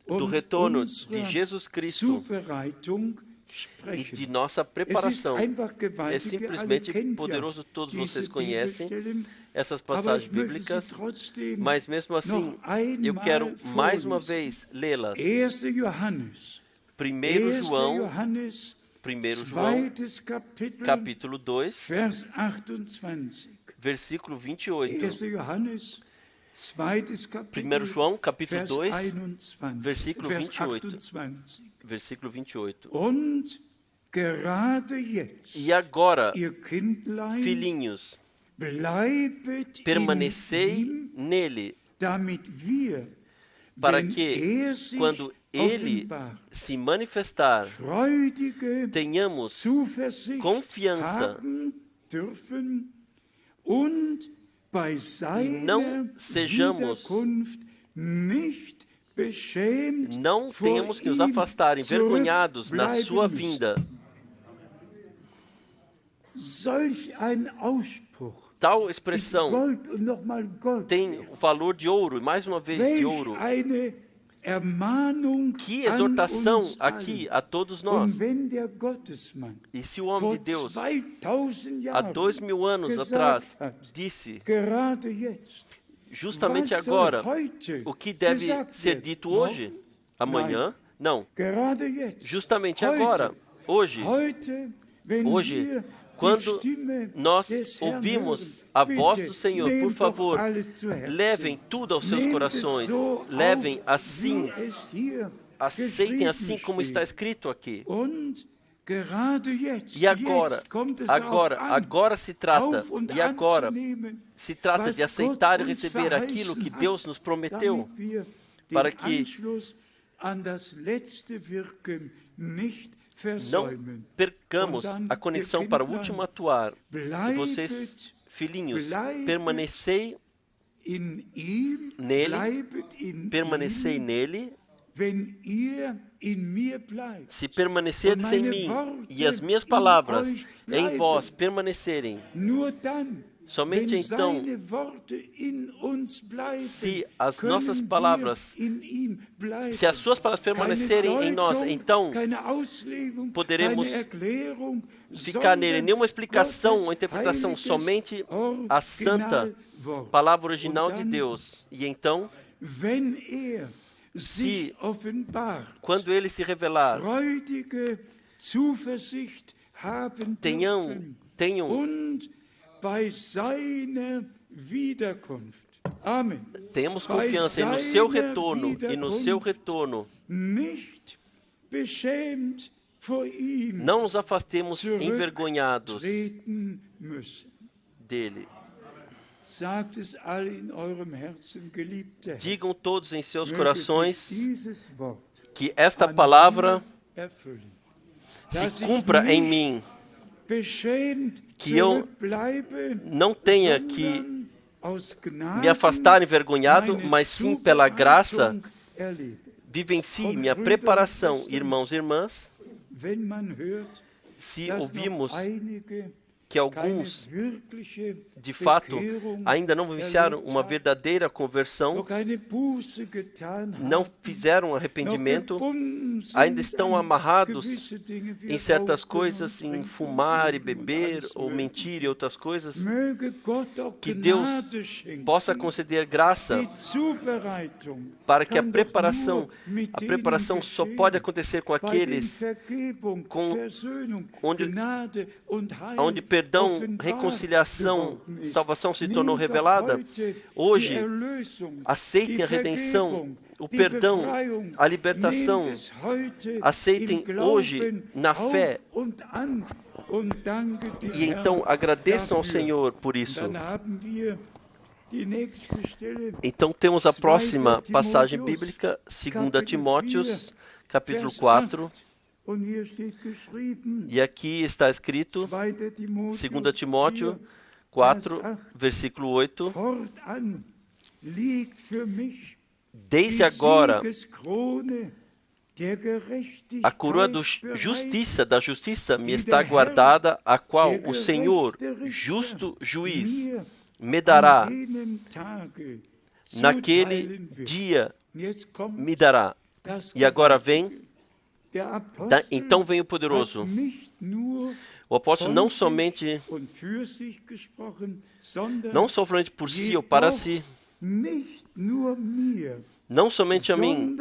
do retorno de Jesus Cristo e de nossa preparação. É simplesmente poderoso, todos vocês conhecem essas passagens bíblicas, mas mesmo assim, eu quero mais uma vez lê-las. 1 João, capítulo 2, versículo 28. 1 João, capítulo 2, versículo 28. Versículo 28. E agora, filhinhos, permanecei nele, para que, quando ele se manifestar, tenhamos confiança e não sejamos, não tenhamos que nos afastar envergonhados na sua vinda. Tal expressão tem o valor de ouro, e mais uma vez de ouro. Que exortação aqui a todos nós. E se o homem de Deus, há 2000 anos atrás, disse, justamente agora, o que deve ser dito hoje? Amanhã? Não. Justamente agora, hoje. Hoje, quando nós ouvimos a voz do Senhor, por favor, levem tudo aos seus corações. Levem assim, aceitem assim como está escrito aqui. E agora se trata de aceitar e receber aquilo que Deus nos prometeu, para que não percamos a conexão para o último atuar. E vocês, filhinhos, permanecei nele. Se permanecerdes em mim e as minhas palavras em vós permanecerem, somente então, se as nossas palavras, se as suas palavras permanecerem em nós, então poderemos ficar nele. Nenhuma explicação ou interpretação, somente a santa palavra original de Deus. E então, se quando ele se revelar, tenham temos confiança no seu retorno e no seu retorno. Não nos afastemos envergonhados dele. Digam todos em seus corações que esta palavra se cumpra em mim, que eu não tenha que me afastar envergonhado, mas sim pela graça vivencie minha preparação. Irmãos e irmãs, se ouvimos que alguns, de fato, ainda não vivenciaram uma verdadeira conversão, não fizeram arrependimento, ainda estão amarrados em certas coisas, em fumar e beber, ou mentir e outras coisas, que Deus possa conceder graça para que a preparação só pode acontecer com aqueles onde perdão, reconciliação, salvação se tornou revelada. Hoje, aceitem a redenção, o perdão, a libertação. Aceitem hoje na fé. E então agradeçam ao Senhor por isso. Então temos a próxima passagem bíblica, 2 Timóteos, capítulo 4. E aqui está escrito, 2 Timóteo 4, versículo 8. Desde agora, a coroa da justiça me está guardada, a qual o Senhor, justo juiz, me dará. Naquele dia me dará. E agora vem. Então vem o poderoso. O apóstolo não somente por si ou para si, não somente a mim,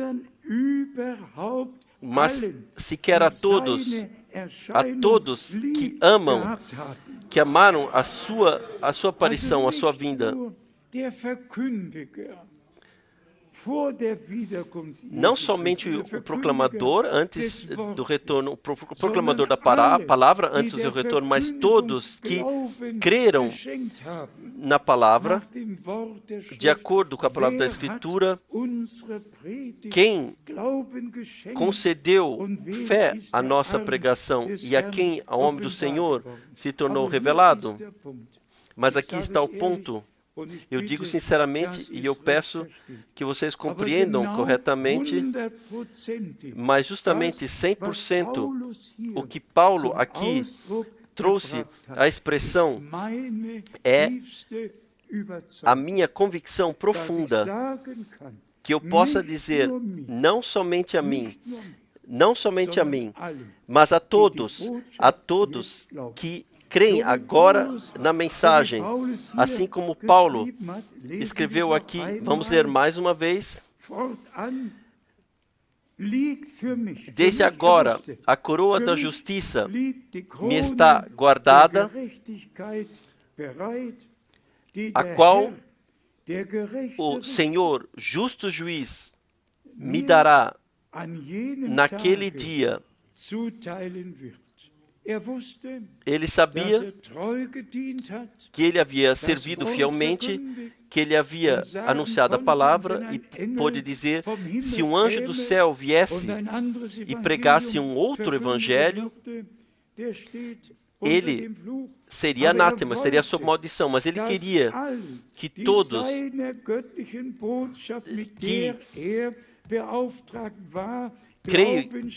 mas sequer a todos que amam, que amaram a sua aparição, a sua vinda. Não somente o proclamador antes do retorno, o proclamador da palavra antes do retorno, mas todos que creram na palavra, de acordo com a palavra da Escritura, quem concedeu fé à nossa pregação e a quem, ao homem do Senhor, se tornou revelado. Mas aqui está o ponto. Eu digo sinceramente e eu peço que vocês compreendam corretamente, mas justamente 100% o que Paulo aqui trouxe a expressão é a minha convicção profunda, que eu possa dizer não somente a mim, mas a todos que creem agora na mensagem, assim como Paulo escreveu aqui. Vamos ler mais uma vez. Desde agora, a coroa da justiça me está guardada, a qual o Senhor, justo juiz, me dará naquele dia. Ele sabia que ele havia servido fielmente, que ele havia anunciado a palavra e pôde dizer, se um anjo do céu viesse e pregasse um outro evangelho, ele seria anátema, seria sob maldição, mas ele queria que todos que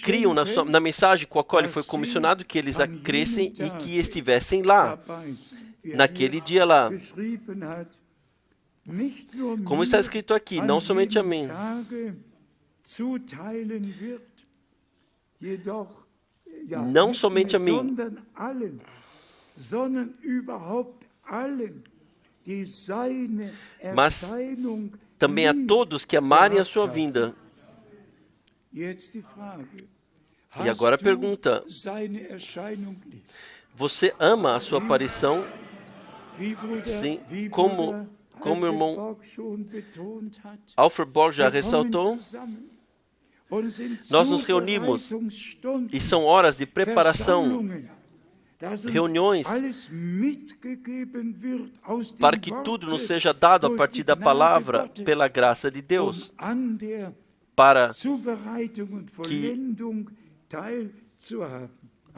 criam na mensagem com a qual ele foi comissionado, que eles a crescem e que estivessem lá, naquele dia lá. Como está escrito aqui, não somente a mim, não somente a mim, mas também a todos que amarem a sua vinda. E agora a pergunta: você ama a sua aparição? Sim, como o irmão Alfred Borg já ressaltou, nós nos reunimos e são horas de preparação, reuniões, para que tudo nos seja dado a partir da palavra, pela graça de Deus, para que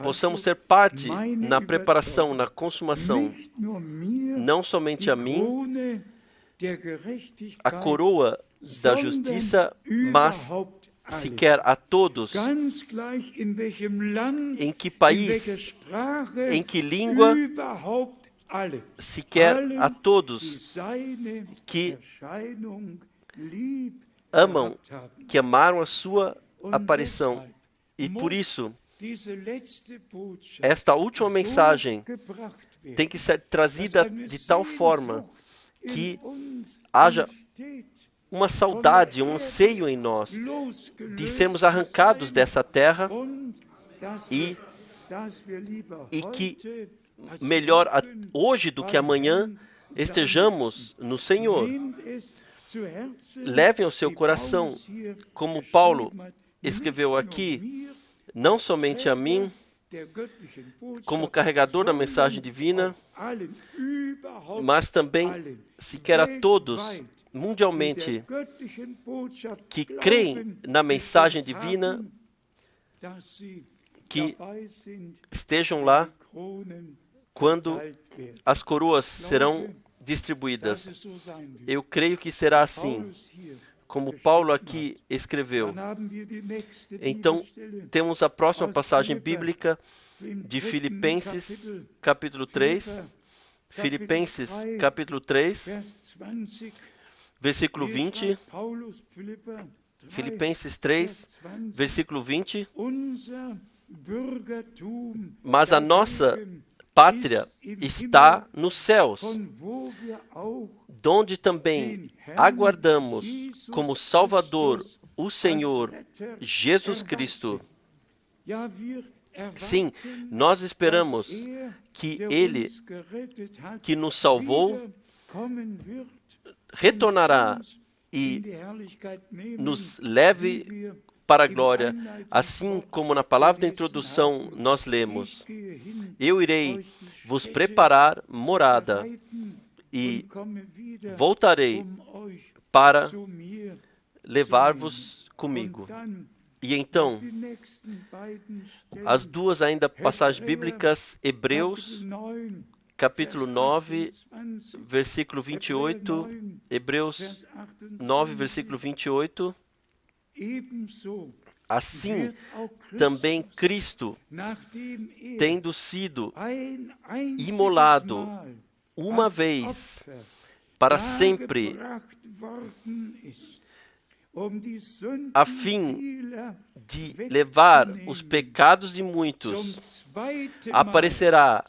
possamos ser parte na preparação, na consumação, não somente a mim, a coroa da justiça, mas sequer a todos, em que país, em que língua, sequer a todos que amam, que amaram a sua aparição. E por isso, esta última mensagem tem que ser trazida de tal forma que haja uma saudade, um anseio em nós de sermos arrancados dessa terra e que melhor hoje do que amanhã estejamos no Senhor. Levem ao seu coração, como Paulo escreveu aqui, não somente a mim, como carregador da mensagem divina, mas também sequer a todos, mundialmente, que creem na mensagem divina, que estejam lá quando as coroas serão distribuídas. Eu creio que será assim, como Paulo aqui escreveu. Então, temos a próxima passagem bíblica de Filipenses, capítulo 3. Filipenses, capítulo 3, versículo 20. Filipenses 3, versículo 20. Mas a nossa pátria está nos céus, donde também aguardamos como Salvador o Senhor Jesus Cristo. Sim, nós esperamos que Ele, que nos salvou, retornará e nos leve para a glória, assim como na palavra da introdução nós lemos: eu irei vos preparar morada e voltarei para levar-vos comigo. E então, as duas ainda passagens bíblicas, Hebreus, capítulo 9, versículo 28, Hebreus 9, versículo 28. Assim, também Cristo, tendo sido imolado uma vez para sempre, a fim de levar os pecados de muitos, aparecerá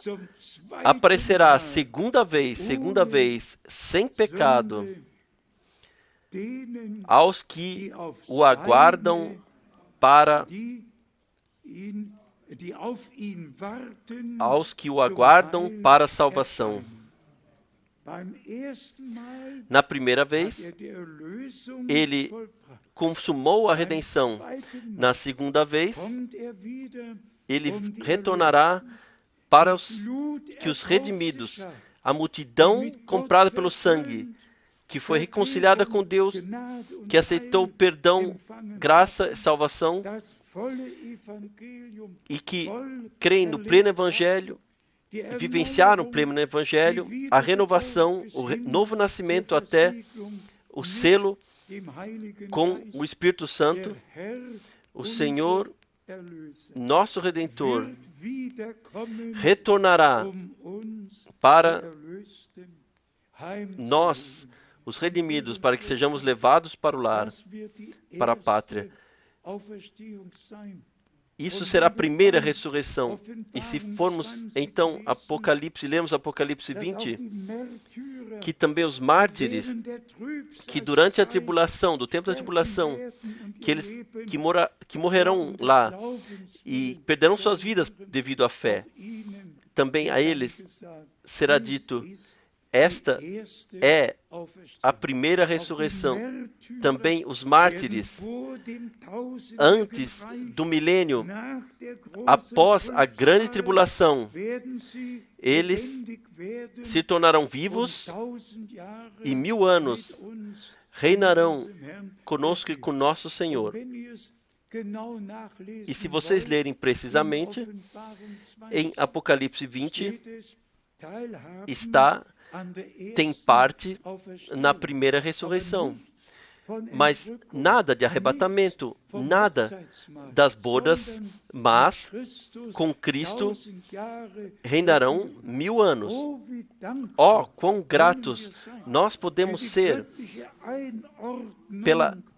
segunda vez, sem pecado, aos que o aguardam para a salvação. Na primeira vez, ele consumou a redenção. Na segunda vez, ele retornará para os redimidos, a multidão comprada pelo sangue, que foi reconciliada com Deus, que aceitou perdão, graça e salvação, e que creem no pleno Evangelho, vivenciaram o pleno Evangelho, a renovação, o novo nascimento até o selo com o Espírito Santo. O Senhor, nosso Redentor, retornará para nós, os redimidos, para que sejamos levados para o lar, para a pátria. Isso será a primeira ressurreição. E se formos, então, lemos Apocalipse 20, que também os mártires, que durante a tribulação, do tempo da tribulação, que morrerão lá e perderão suas vidas devido à fé, também a eles será dito: esta é a primeira ressurreição. Também os mártires, antes do milênio, após a grande tribulação, eles se tornarão vivos e 1000 anos reinarão conosco e com nosso Senhor. E se vocês lerem precisamente, em Apocalipse 20, tem parte na primeira ressurreição. Mas nada de arrebatamento, nada das bodas, mas com Cristo reinarão 1000 anos. Oh, quão gratos nós podemos ser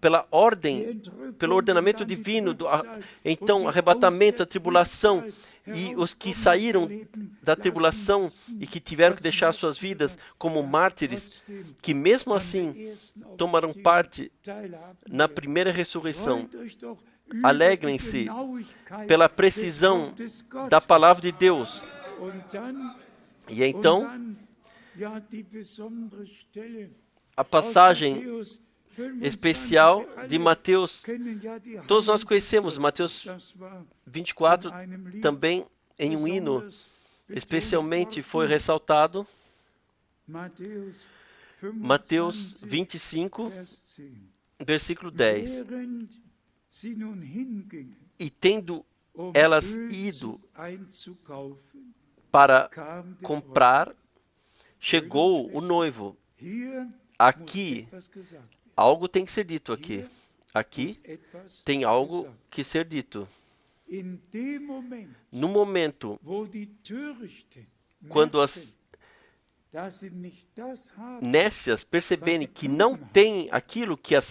pela ordem, pelo ordenamento divino, então arrebatamento, a tribulação, e os que saíram da tribulação e que tiveram que deixar suas vidas como mártires, que mesmo assim tomaram parte na primeira ressurreição. Alegrem-se pela precisão da palavra de Deus. E então, a passagem especial de Mateus, todos nós conhecemos, Mateus 24, também em um hino, especialmente foi ressaltado, Mateus 25, versículo 10. E tendo elas ido para comprar, chegou o noivo. Aqui, algo tem que ser dito aqui. Aqui tem algo que ser dito. No momento, quando as nécias perceberem que não tem aquilo que as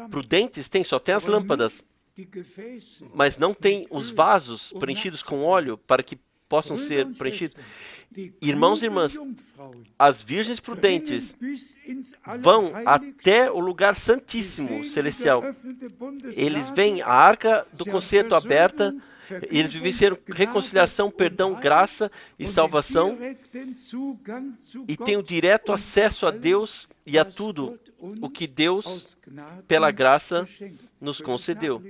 prudentes têm, só tem as lâmpadas, mas não tem os vasos preenchidos com óleo para que possam ser preenchidos. Irmãos e irmãs, as virgens prudentes vão até o lugar santíssimo celestial. Eles veem a arca do concerto aberta, eles vivenciaram reconciliação, perdão, graça e salvação, e têm o direto acesso a Deus e a tudo o que Deus, pela graça, nos concedeu.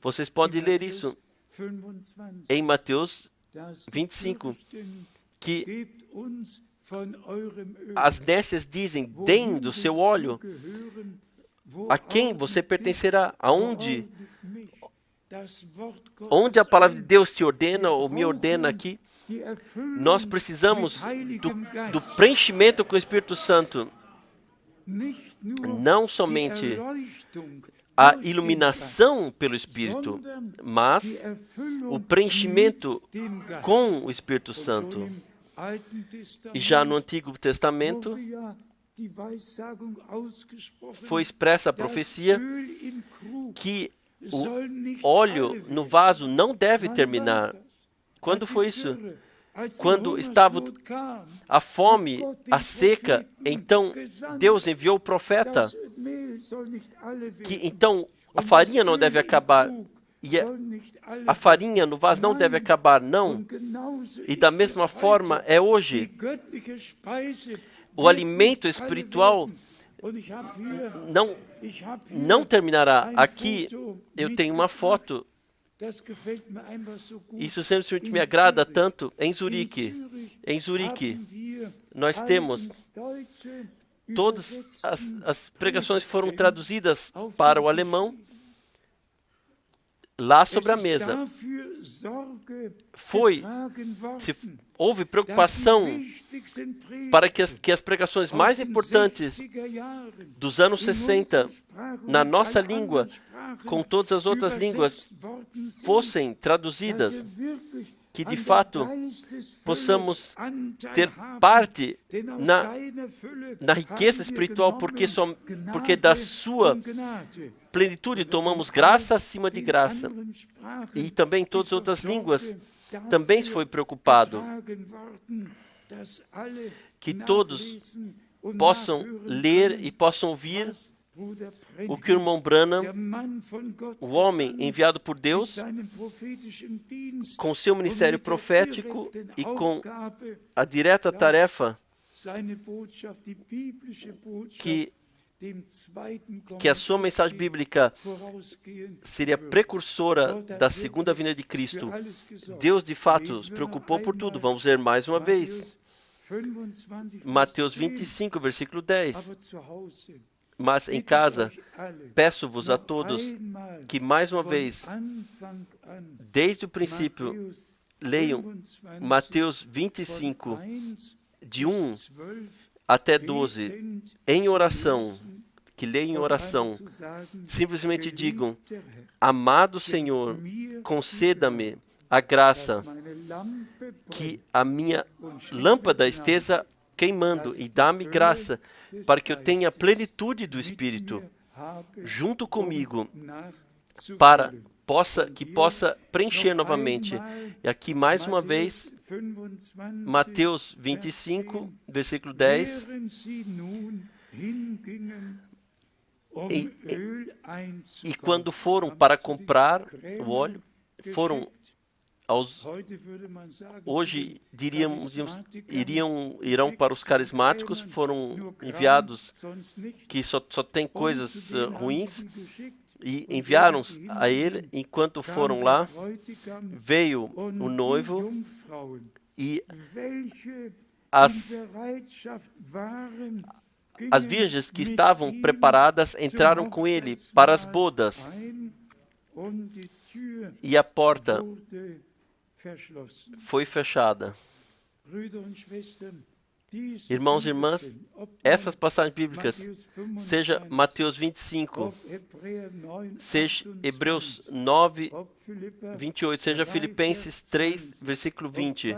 Vocês podem ler isso em Mateus 25, que as nécias dizem: deem do seu óleo. A quem você pertencerá? Aonde onde a palavra de Deus te ordena ou me ordena aqui, nós precisamos do preenchimento com o Espírito Santo. Não somente a iluminação pelo Espírito, mas o preenchimento com o Espírito Santo. E já no Antigo Testamento foi expressa a profecia que o óleo no vaso não deve terminar. Quando foi isso? Quando estava a fome, a seca, então Deus enviou o profeta que então a farinha não deve acabar. E a farinha no vaso não deve acabar, não. E da mesma forma é hoje. O alimento espiritual não terminará. Aqui eu tenho uma foto. Isso sempre me agrada tanto. Em Zurique, nós temos todas as pregações foram traduzidas para o alemão lá sobre a mesa. Houve preocupação para que as pregações mais importantes dos anos 60 na nossa língua, com todas as outras línguas, fossem traduzidas, que de fato possamos ter parte na riqueza espiritual, porque da sua plenitude tomamos graça acima de graça. E também todas as outras línguas também foi preocupado que todos possam ler e possam ouvir o que o irmão Branham, o homem enviado por Deus, com seu ministério profético e com a direta tarefa que a sua mensagem bíblica seria precursora da segunda vinda de Cristo. Deus, de fato, se preocupou por tudo. Vamos ver mais uma vez. Mateus 25, versículo 10. Mas em casa, peço-vos a todos que, mais uma vez, desde o princípio, leiam Mateus 25, de 1 até 12, em oração, que leiam em oração. Simplesmente digam: amado Senhor, conceda-me a graça que a minha lâmpada esteja queimando, e dá-me graça para que eu tenha a plenitude do Espírito junto comigo, para que possa preencher novamente. E aqui mais uma vez, Mateus 25, versículo 10. E quando foram para comprar o óleo, hoje irão para os carismáticos, foram enviados que só tem coisas ruins, e enviaram a ele. Enquanto foram lá, veio o noivo, e as virgens que estavam preparadas entraram com ele para as bodas, e a porta foi fechada. Irmãos e irmãs, essas passagens bíblicas, seja Mateus 25, seja Hebreus 9, 28, seja Filipenses 3, versículo 20,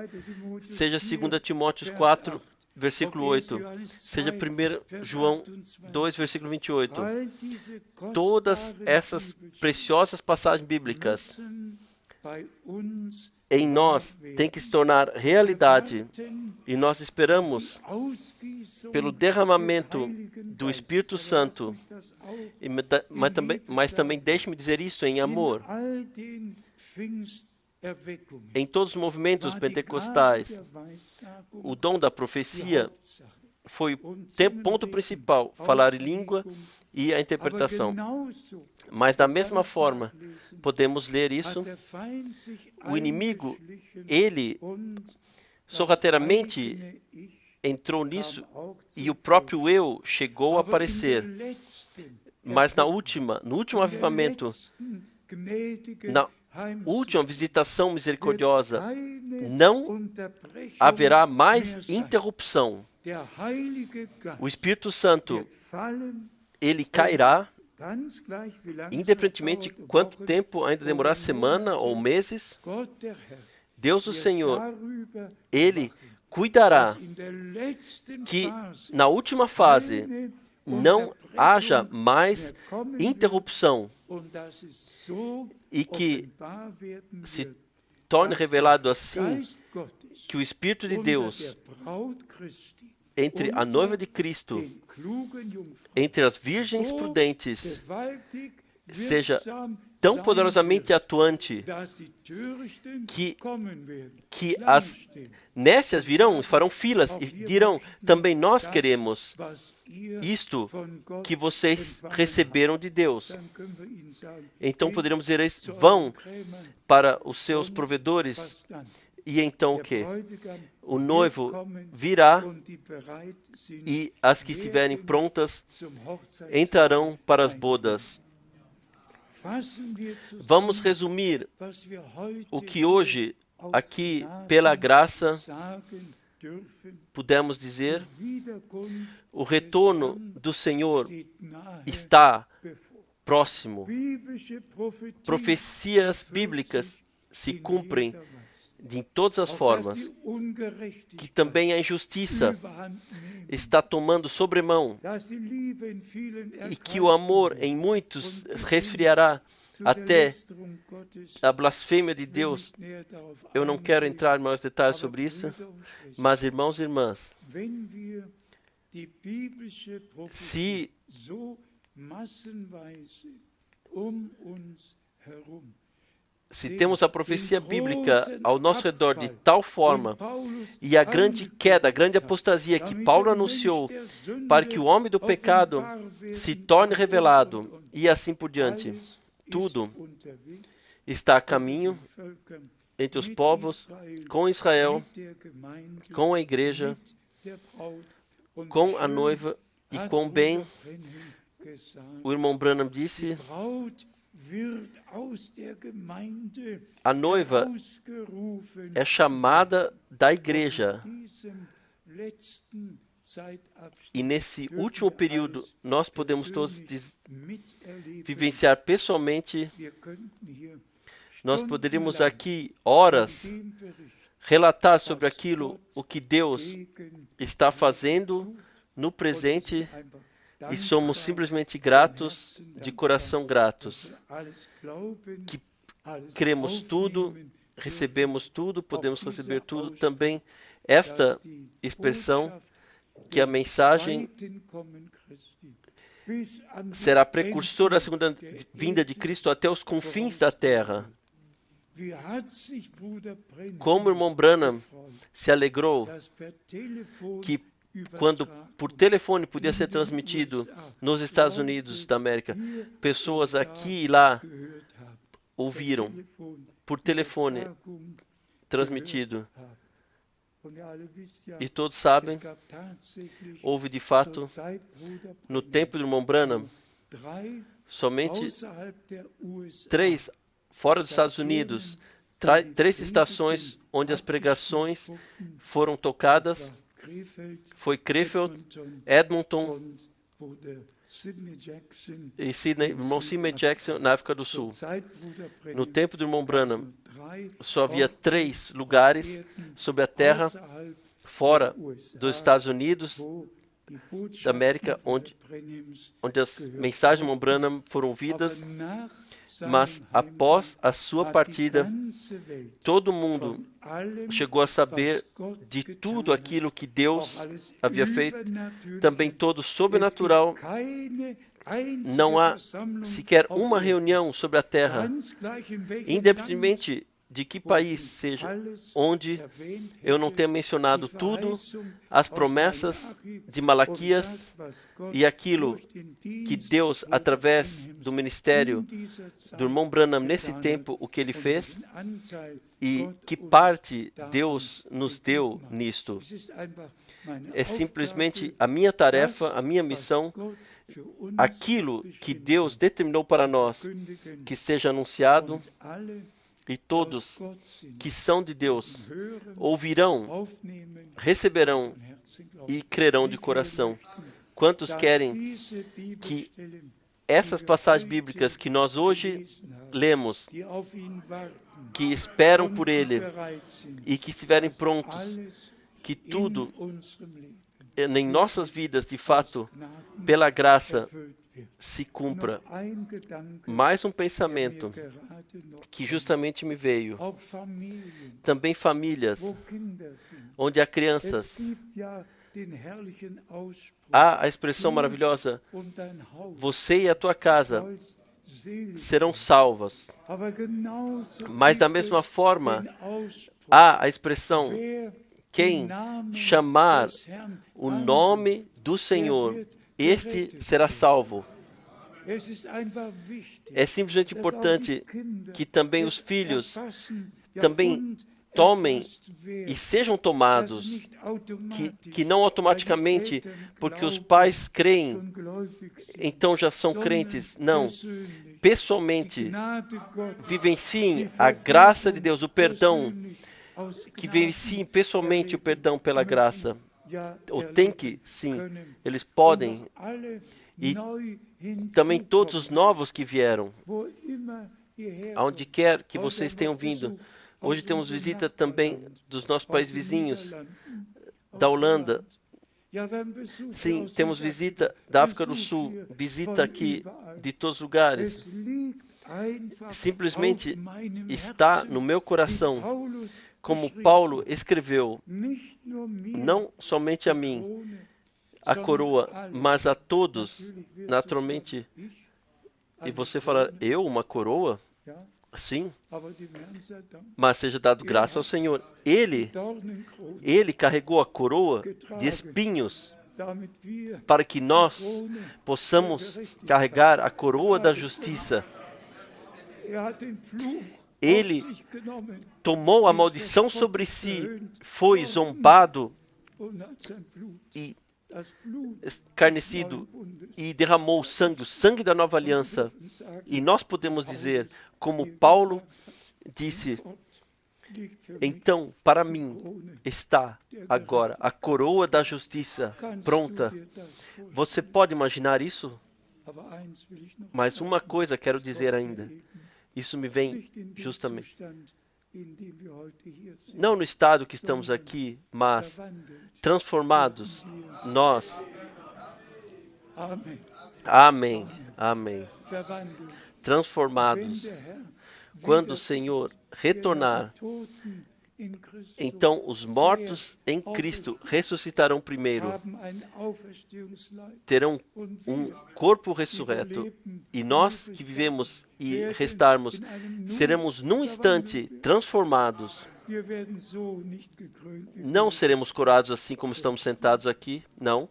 seja 2 Timóteo 4, versículo 8, seja 1 João 2, versículo 28. Todas essas preciosas passagens bíblicas em nós tem que se tornar realidade, e nós esperamos pelo derramamento do Espírito Santo, mas também deixe-me dizer isso em amor. Em todos os movimentos pentecostais, o dom da profecia foi o ponto principal, falar em língua e a interpretação. Mas da mesma forma, podemos ler isso. O inimigo, ele sorrateiramente entrou nisso, e o próprio eu chegou a aparecer. Mas no último avivamento, na última visitação misericordiosa, não haverá mais interrupção. O Espírito Santo, ele cairá, independentemente de quanto tempo ainda demorar, semana ou meses. Deus o Senhor, ele cuidará que na última fase não haja mais interrupção e que se torne revelado assim que o Espírito de Deus entre a noiva de Cristo, entre as virgens prudentes, seja tão poderosamente atuante que as nécias virão, farão filas e dirão: também nós queremos isto que vocês receberam de Deus. Então poderíamos dizer: vão para os seus provedores. E então o que? O noivo virá e as que estiverem prontas entrarão para as bodas. Vamos resumir o que hoje, aqui, pela graça, pudemos dizer. O retorno do Senhor está próximo. Profecias bíblicas se cumprem de todas as formas, que também a injustiça está tomando sobremão e que o amor em muitos resfriará até a blasfêmia de Deus. Eu não quero entrar em mais detalhes sobre isso, mas irmãos e irmãs, se temos a profecia bíblica ao nosso redor de tal forma, e a grande queda, a grande apostasia que Paulo anunciou, para que o homem do pecado se torne revelado, e assim por diante, tudo está a caminho entre os povos, com Israel, com a igreja, com a noiva e com bem. O irmão Branham disse: a noiva é chamada da igreja. E nesse último período, nós podemos todos vivenciar pessoalmente. Nós poderíamos aqui, horas, relatar sobre aquilo, o que Deus está fazendo no presente. E somos simplesmente gratos, de coração gratos, que cremos tudo, recebemos tudo, podemos receber tudo. Também esta expressão, que a mensagem será precursora da segunda vinda de Cristo até os confins da terra. Como o irmão Branham se alegrou que quando por telefone podia ser transmitido nos Estados Unidos da América, pessoas aqui e lá ouviram por telefone transmitido. E todos sabem, houve de fato, no tempo do irmão Branham, somente 3, fora dos Estados Unidos, 3 estações onde as pregações foram tocadas. Foi Krefeld, Edmonton e Sydney, irmão Sidney Jackson, na África do Sul. No tempo do irmão Branham, só havia 3 lugares sobre a terra, fora dos Estados Unidos da América, onde as mensagens do irmão Branham foram ouvidas. Mas após a sua partida, todo mundo chegou a saber de tudo aquilo que Deus havia feito, também todo sobrenatural. Não há sequer uma reunião sobre a terra, independentemente de que país seja, onde eu não tenha mencionado tudo, as promessas de Malaquias e aquilo que Deus, através do ministério do irmão Branham nesse tempo, o que ele fez e que parte Deus nos deu nisto. É simplesmente a minha tarefa, a minha missão, aquilo que Deus determinou para nós que seja anunciado, e todos que são de Deus ouvirão, receberão e crerão de coração. Quantos querem que essas passagens bíblicas que nós hoje lemos, que esperam por Ele e que estiverem prontos, que tudo em nossas vidas, de fato, pela graça, se cumpra. Mais um pensamento que justamente me veio. Também famílias, onde há crianças. Há a expressão maravilhosa: você e a tua casa serão salvas. Mas da mesma forma, há a expressão: quem chamar o nome do Senhor, este será salvo. É simplesmente importante que também os filhos também tomem e sejam tomados, que não automaticamente, porque os pais creem, então já são crentes. Não. Pessoalmente, vivenciem a graça de Deus, o perdão, que vivenciem pessoalmente o perdão pela graça. Ou tem que, sim, eles podem. E também todos os novos que vieram, aonde quer que vocês tenham vindo. Hoje temos visita também dos nossos países vizinhos, da Holanda. Sim, temos visita da África do Sul, visita aqui de todos os lugares. Simplesmente está no meu coração, como Paulo escreveu, não somente a mim, a coroa, mas a todos, naturalmente. E você fala, eu, uma coroa? Sim, mas seja dado graça ao Senhor. Ele carregou a coroa de espinhos para que nós possamos carregar a coroa da justiça. Ele tomou a maldição sobre si, foi zombado e escarnecido e derramou o sangue da nova aliança. E nós podemos dizer, como Paulo disse, então para mim está agora a coroa da justiça pronta. Você pode imaginar isso? Mas uma coisa quero dizer ainda. Isso me vem justamente, não no estado que estamos aqui, mas transformados, nós. Amém, amém. Transformados. Quando o Senhor retornar, então os mortos em Cristo ressuscitarão primeiro, terão um corpo ressurreto, e nós que vivemos e restarmos, seremos num instante transformados. Não seremos coroados assim como estamos sentados aqui, não.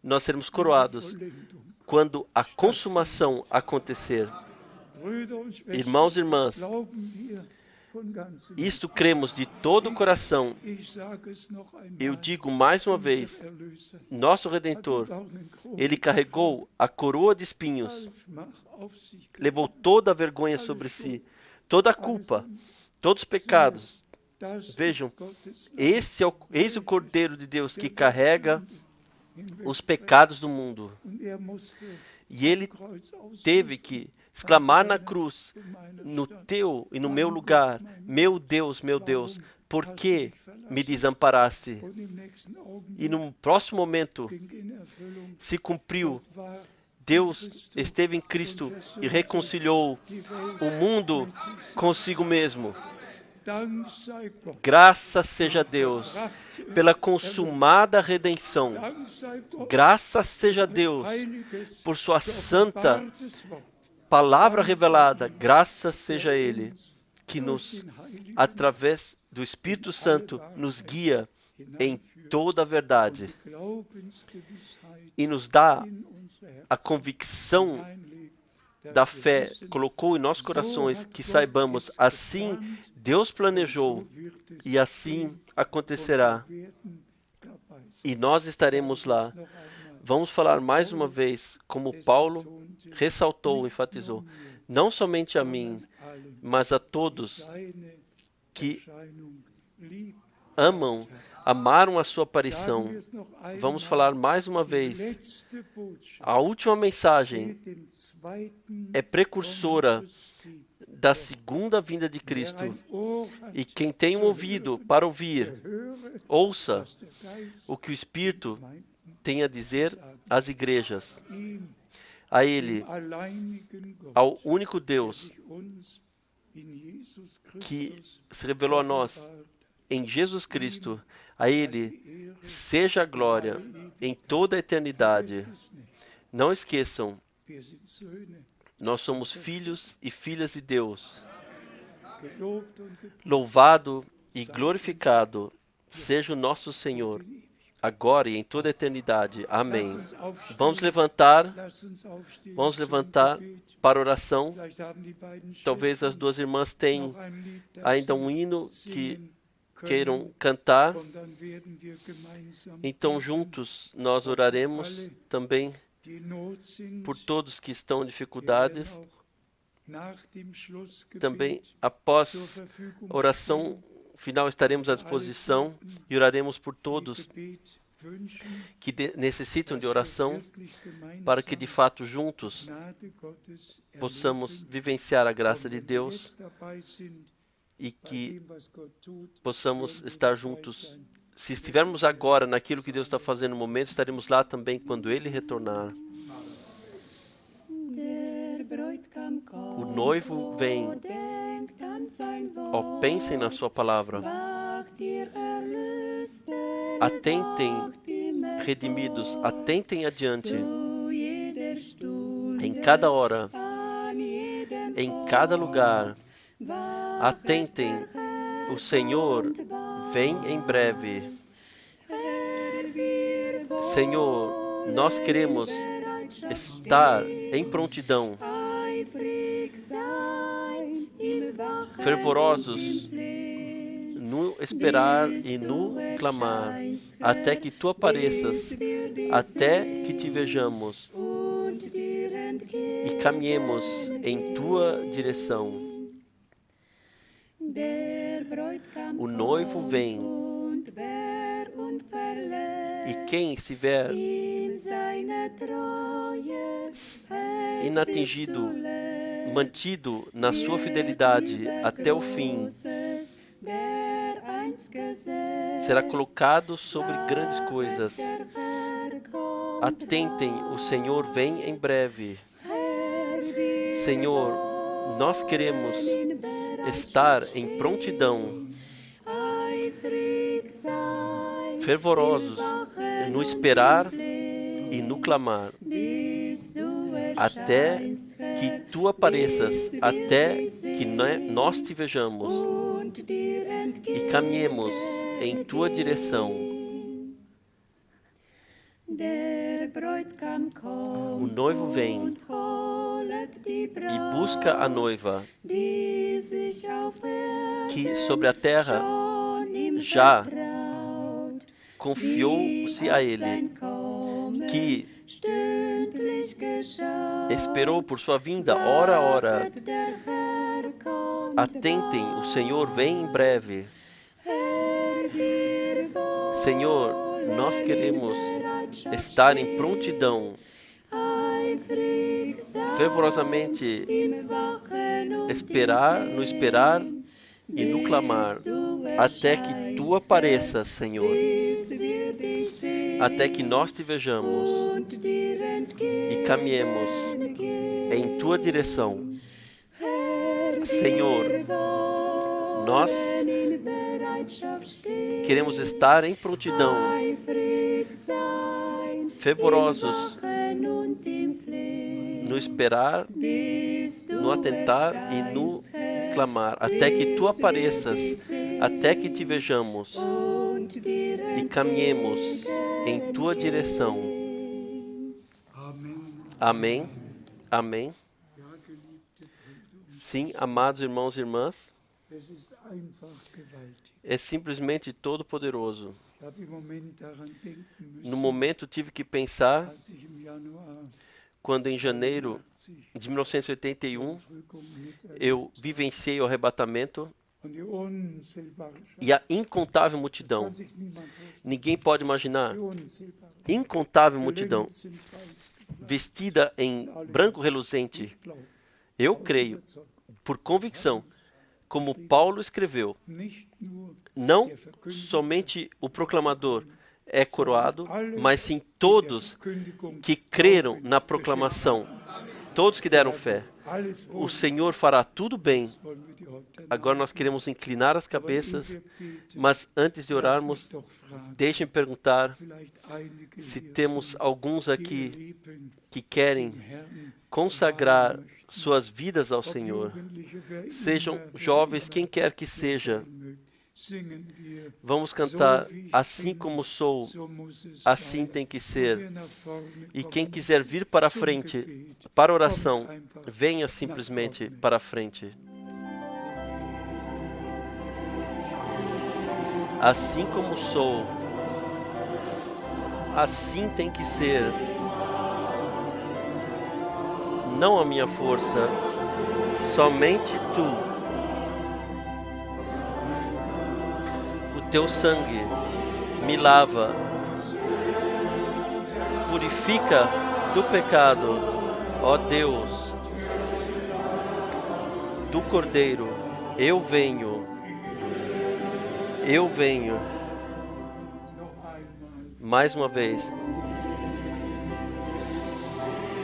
Nós seremos coroados quando a consumação acontecer. Irmãos e irmãs, isto cremos de todo o coração. Eu digo mais uma vez, nosso Redentor, Ele carregou a coroa de espinhos, levou toda a vergonha sobre si, toda a culpa, todos os pecados. Vejam, eis o Cordeiro de Deus que carrega os pecados do mundo. E Ele teve que exclamar na cruz, no teu e no meu lugar, meu Deus, por que me desamparaste? E no próximo momento se cumpriu. Deus esteve em Cristo e reconciliou o mundo consigo mesmo. Graças seja a Deus pela consumada redenção. Graças seja a Deus por sua santa palavra revelada. Graças seja a Ele que nos, através do Espírito Santo, nos guia em toda a verdade e nos dá a convicção da fé, colocou em nossos corações, que saibamos, assim Deus planejou e assim acontecerá. E nós estaremos lá. Vamos falar mais uma vez, como Paulo ressaltou, enfatizou, não somente a mim, mas a todos que amaram a sua aparição. Vamos falar mais uma vez. A última mensagem é precursora da segunda vinda de Cristo. E quem tem um ouvido para ouvir, ouça o que o Espírito tem a dizer às igrejas. A Ele, ao único Deus que se revelou a nós em Jesus Cristo, a Ele seja a glória em toda a eternidade. Não esqueçam, nós somos filhos e filhas de Deus. Louvado e glorificado seja o nosso Senhor, agora e em toda a eternidade. Amém. Vamos levantar para oração. Talvez as duas irmãs tenham ainda um hino que queiram cantar. Então, juntos, nós oraremos também por todos que estão em dificuldades. Também, após a oração final, estaremos à disposição e oraremos por todos que necessitam de oração, para que, de fato, juntos, possamos vivenciar a graça de Deus e que possamos estar juntos. Se estivermos agora naquilo que Deus está fazendo no momento, estaremos lá também quando Ele retornar. O noivo vem. Ó, pensem na sua palavra. Atentem, redimidos, atentem adiante. Em cada hora, em cada lugar, atentem. O Senhor vem em breve. Senhor, nós queremos estar em prontidão, fervorosos no esperar e no clamar, até que Tu apareças, até que Te vejamos e caminhemos em Tua direção. O noivo vem, e quem estiver inatingido, mantido na sua fidelidade até o fim, será colocado sobre grandes coisas. Atentem, o Senhor vem em breve. Senhor, nós queremos estar em prontidão, fervorosos no esperar e no clamar, até que Tu apareças, até que nós Te vejamos e caminhemos em Tua direção. O noivo vem e busca a noiva, que sobre a terra já confiou-se a Ele, que esperou por sua vinda, hora a hora. Atentem, o Senhor vem em breve. Senhor, nós queremos estar em prontidão, fervorosamente no esperar e no clamar, até que Tu apareças, Senhor, até que nós Te vejamos e caminhemos em Tua direção. Senhor, nós queremos estar em prontidão, fervorosos no esperar, no atentar e no clamar, até que Tu apareças, até que Te vejamos e caminhemos em Tua direção. Amém. Amém. Sim, amados irmãos e irmãs, É simplesmente todo-poderoso. No momento tive que pensar quando em janeiro de 1981 eu vivenciei o arrebatamento e a incontável multidão. Ninguém pode imaginar. Incontável multidão vestida em branco reluzente. Eu creio, por convicção, como Paulo escreveu, não somente o proclamador é coroado, mas sim todos que creram na proclamação, todos que deram fé. O Senhor fará tudo bem. Agora nós queremos inclinar as cabeças, mas antes de orarmos, deixem-me perguntar se temos alguns aqui que querem consagrar suas vidas ao Senhor. Sejam jovens, quem quer que seja. Vamos cantar, assim como sou, assim tem que ser. E quem quiser vir para a frente, para a oração, venha simplesmente para a frente. Assim como sou, assim tem que ser. Não a minha força, somente tu. O teu sangue me lava, purifica do pecado, ó Deus, do Cordeiro, eu venho, eu venho. Mais uma vez,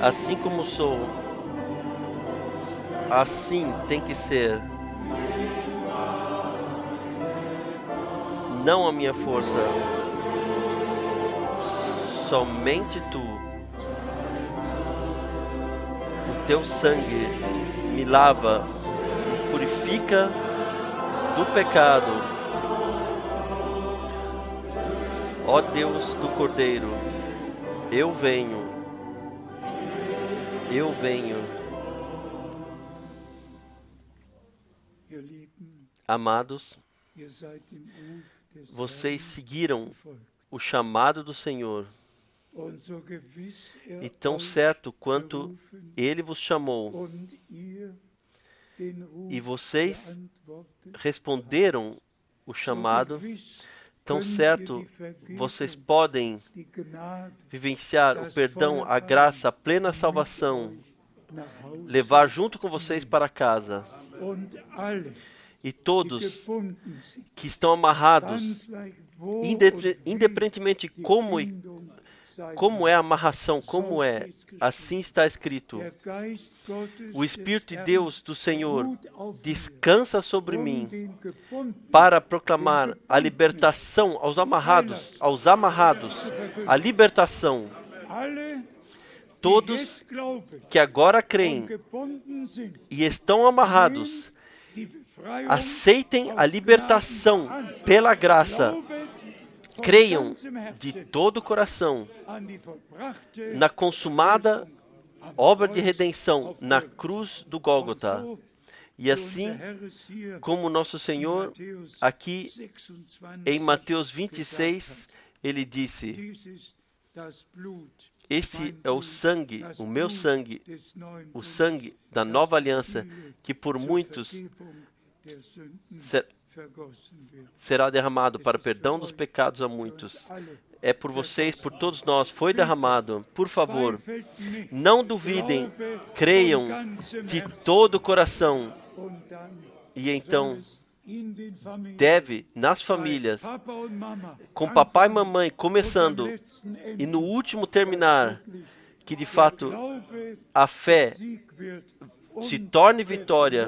assim como sou, assim tem que ser. Não a minha força, somente tu. O teu sangue me lava, me purifica do pecado. Ó Deus do Cordeiro, eu venho, eu venho. Amados, vocês seguiram o chamado do Senhor, e tão certo quanto Ele vos chamou, e vocês responderam o chamado, tão certo vocês podem vivenciar o perdão, a graça, a plena salvação, levar junto com vocês para casa. E todos que estão amarrados, independentemente como é a amarração, como é, assim está escrito. O Espírito de Deus do Senhor descansa sobre mim para proclamar a libertação aos amarrados, a libertação. Todos que agora creem e estão amarrados, aceitem a libertação pela graça. Creiam de todo o coração na consumada obra de redenção na cruz do Gólgota. E assim como nosso Senhor, aqui em Mateus 26, ele disse: este é o sangue, o meu sangue, o sangue da nova aliança, que por muitos será derramado para o perdão dos pecados a muitos. É por vocês, por todos nós, foi derramado. Por favor, não duvidem, creiam de todo o coração. E então, deve, nas famílias, com papai e mamãe começando e no último terminar, que de fato a fé se torne vitória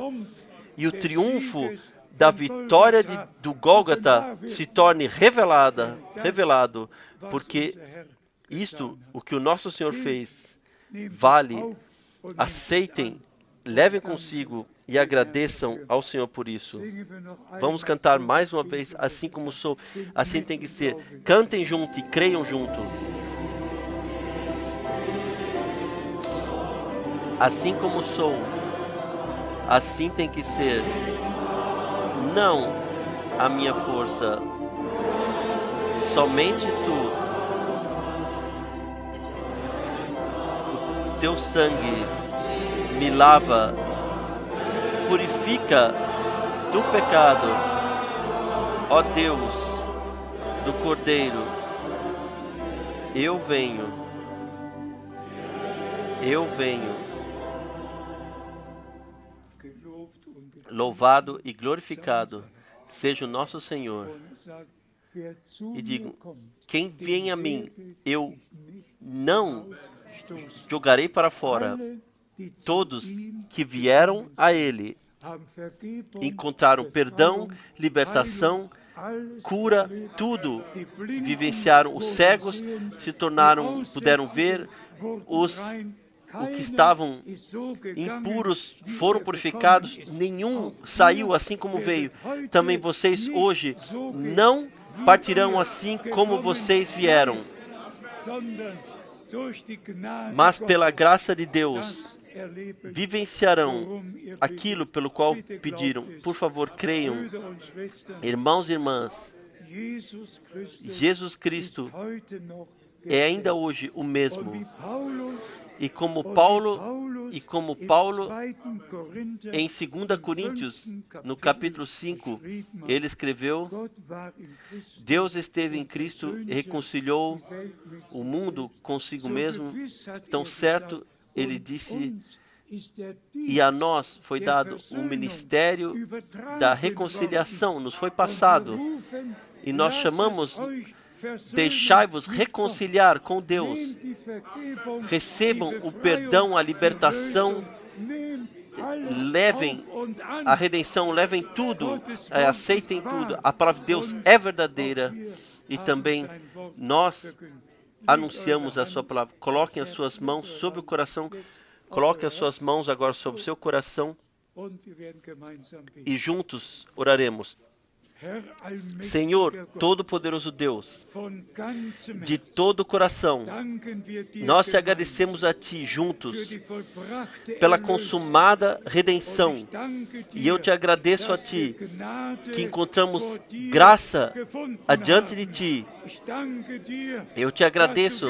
e o triunfo da vitória do Gólgota se torne revelado, porque isto, o que o nosso Senhor fez, vale. Aceitem, levem consigo e agradeçam ao Senhor por isso. Vamos cantar mais uma vez, assim como sou, assim tem que ser. Cantem junto e creiam junto. Assim como sou, assim tem que ser. não a minha força, somente tu. O teu sangue me lava, purifica do pecado, ó Deus do Cordeiro. Eu venho, eu venho. Louvado e glorificado seja o nosso Senhor. E digo, quem vem a mim, eu não jogarei para fora. Todos que vieram a Ele encontraram perdão, libertação, cura, tudo. Vivenciaram. Os cegos se tornaram, puderam ver. Os que estavam impuros foram purificados. Nenhum saiu assim como veio. Também vocês hoje não partirão assim como vocês vieram, mas pela graça de Deus vivenciarão aquilo pelo qual pediram. Por favor, creiam. Irmãos e irmãs, Jesus Cristo é ainda hoje o mesmo. E como Paulo em 2 Coríntios, no capítulo 5, ele escreveu: Deus esteve em Cristo e reconciliou o mundo consigo mesmo. Tão certo, ele disse, e a nós foi dado o ministério da reconciliação, nos foi passado. E nós chamamos: deixai-vos reconciliar com Deus. Recebam o perdão, a libertação, levem a redenção, levem tudo, aceitem tudo. A palavra de Deus é verdadeira e também nós anunciamos a sua palavra. Coloquem as suas mãos sobre o coração, coloquem as suas mãos agora sobre o seu coração e juntos oraremos. Senhor, Todo-Poderoso Deus, de todo o coração, nós te agradecemos a Ti juntos pela consumada redenção. E eu te agradeço a Ti que encontramos graça adiante de Ti. Eu te agradeço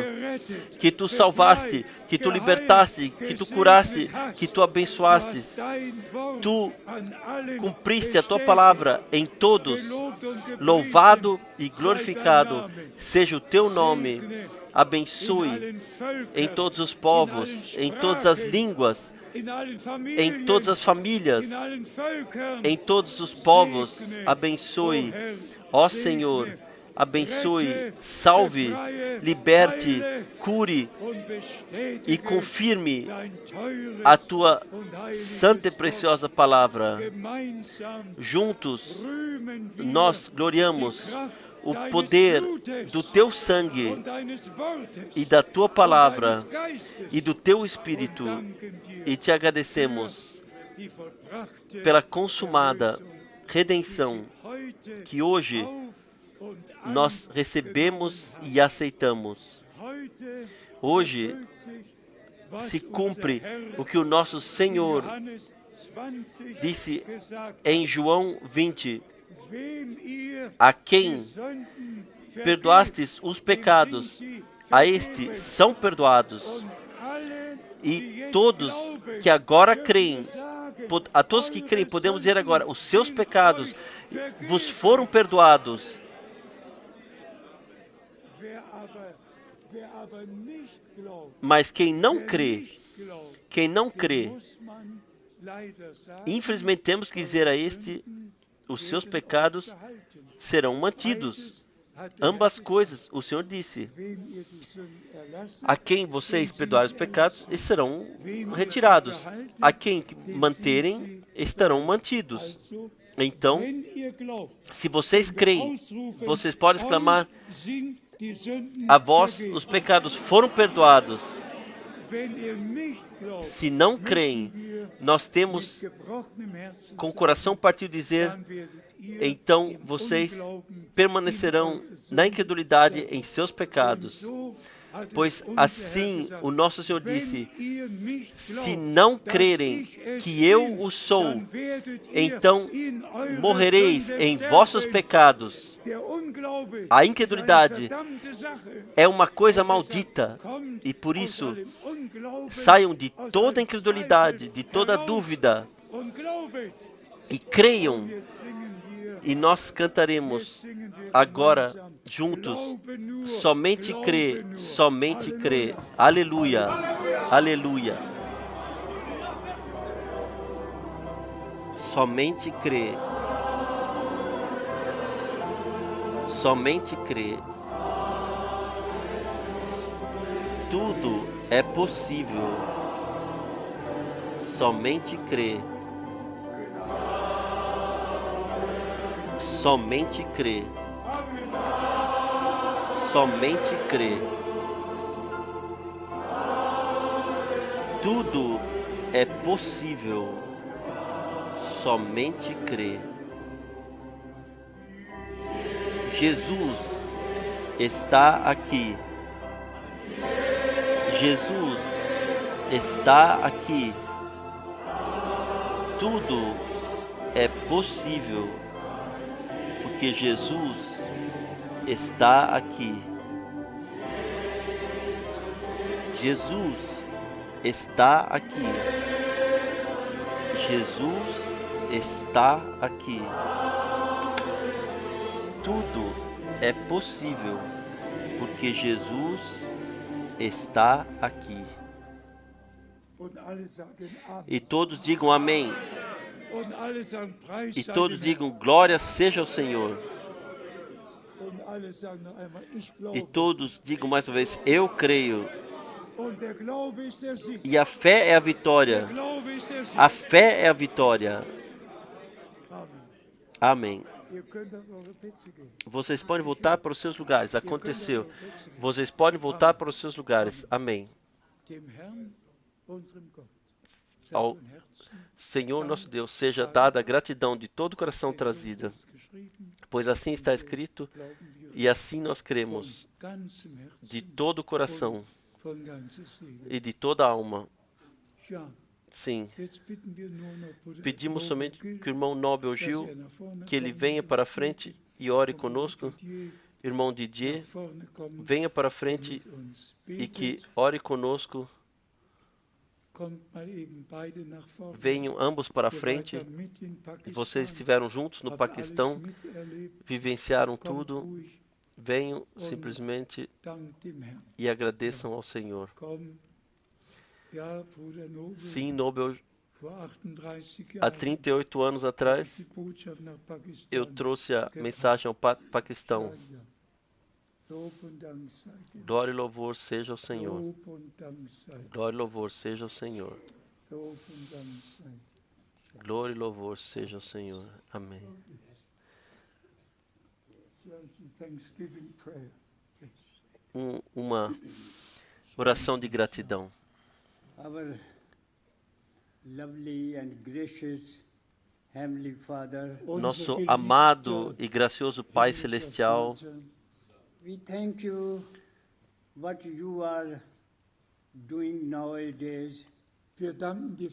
que Tu salvaste, que Tu libertaste, que Tu curaste, que Tu abençoaste. Tu cumpriste a Tua palavra em todos. Louvado e glorificado seja o Teu nome. Abençoe em todos os povos, em todas as línguas, em todas as famílias, em todos os povos. Abençoe, ó Senhor. Abençoe, salve, liberte, cure e confirme a Tua santa e preciosa palavra. Juntos, nós gloriamos o poder do Teu sangue e da Tua palavra e do Teu Espírito e te agradecemos pela consumada redenção que hoje nós recebemos e aceitamos. Hoje se cumpre o que o nosso Senhor disse em João 20: a quem perdoastes os pecados, a este são perdoados. E todos que agora creem, a todos que creem, podemos dizer agora, os seus pecados vos foram perdoados. Mas quem não crê, infelizmente temos que dizer a este, os seus pecados serão mantidos. Ambas coisas, o Senhor disse. A quem vocês perdoarem os pecados, eles serão retirados. A quem manterem, estarão mantidos. Então, se vocês creem, vocês podem exclamar: a vós os pecados foram perdoados. Se não creem, nós temos com o coração partido dizer: então vocês permanecerão na incredulidade em seus pecados. Pois assim o nosso Senhor disse: se não crerem que eu o sou, então morrereis em vossos pecados. A incredulidade é uma coisa maldita, e por isso saiam de toda incredulidade, de toda dúvida, e creiam. E nós cantaremos agora juntos: somente crê, somente crê. Aleluia, aleluia. Somente crê. Somente crê. Tudo é possível. Somente crê. Somente crê. Somente crê. Tudo é possível. Somente crê. Jesus está aqui. Jesus está aqui. Tudo é possível, porque Jesus está aqui. Jesus está aqui. Jesus está aqui. Tudo é possível, porque Jesus está aqui. E todos digam amém. E todos digam glória seja ao Senhor. E todos digam mais uma vez: eu creio. E a fé é a vitória. A fé é a vitória. Amém. Vocês podem voltar para os seus lugares. Aconteceu. Vocês podem voltar para os seus lugares. Amém. Ao Senhor nosso Deus seja dada a gratidão de todo o coração trazida, pois assim está escrito, e assim nós cremos, de todo o coração e de toda a alma. Sim. Pedimos somente que o irmão Nobel Gil, que ele venha para a frente e ore conosco. Irmão Didier, venha para a frente e que ore conosco. Venham ambos para a frente. Vocês estiveram juntos no Paquistão, vivenciaram tudo. Venham simplesmente e agradeçam ao Senhor. Sim, Nobel, há 38 anos atrás, eu trouxe a mensagem ao Paquistão. Glória e louvor seja ao Senhor. Glória e louvor seja ao Senhor. Glória e louvor seja ao Senhor. Amém. Uma oração de gratidão. Nosso amado e gracioso Pai Celestial, we thank you what you are doing nowadays.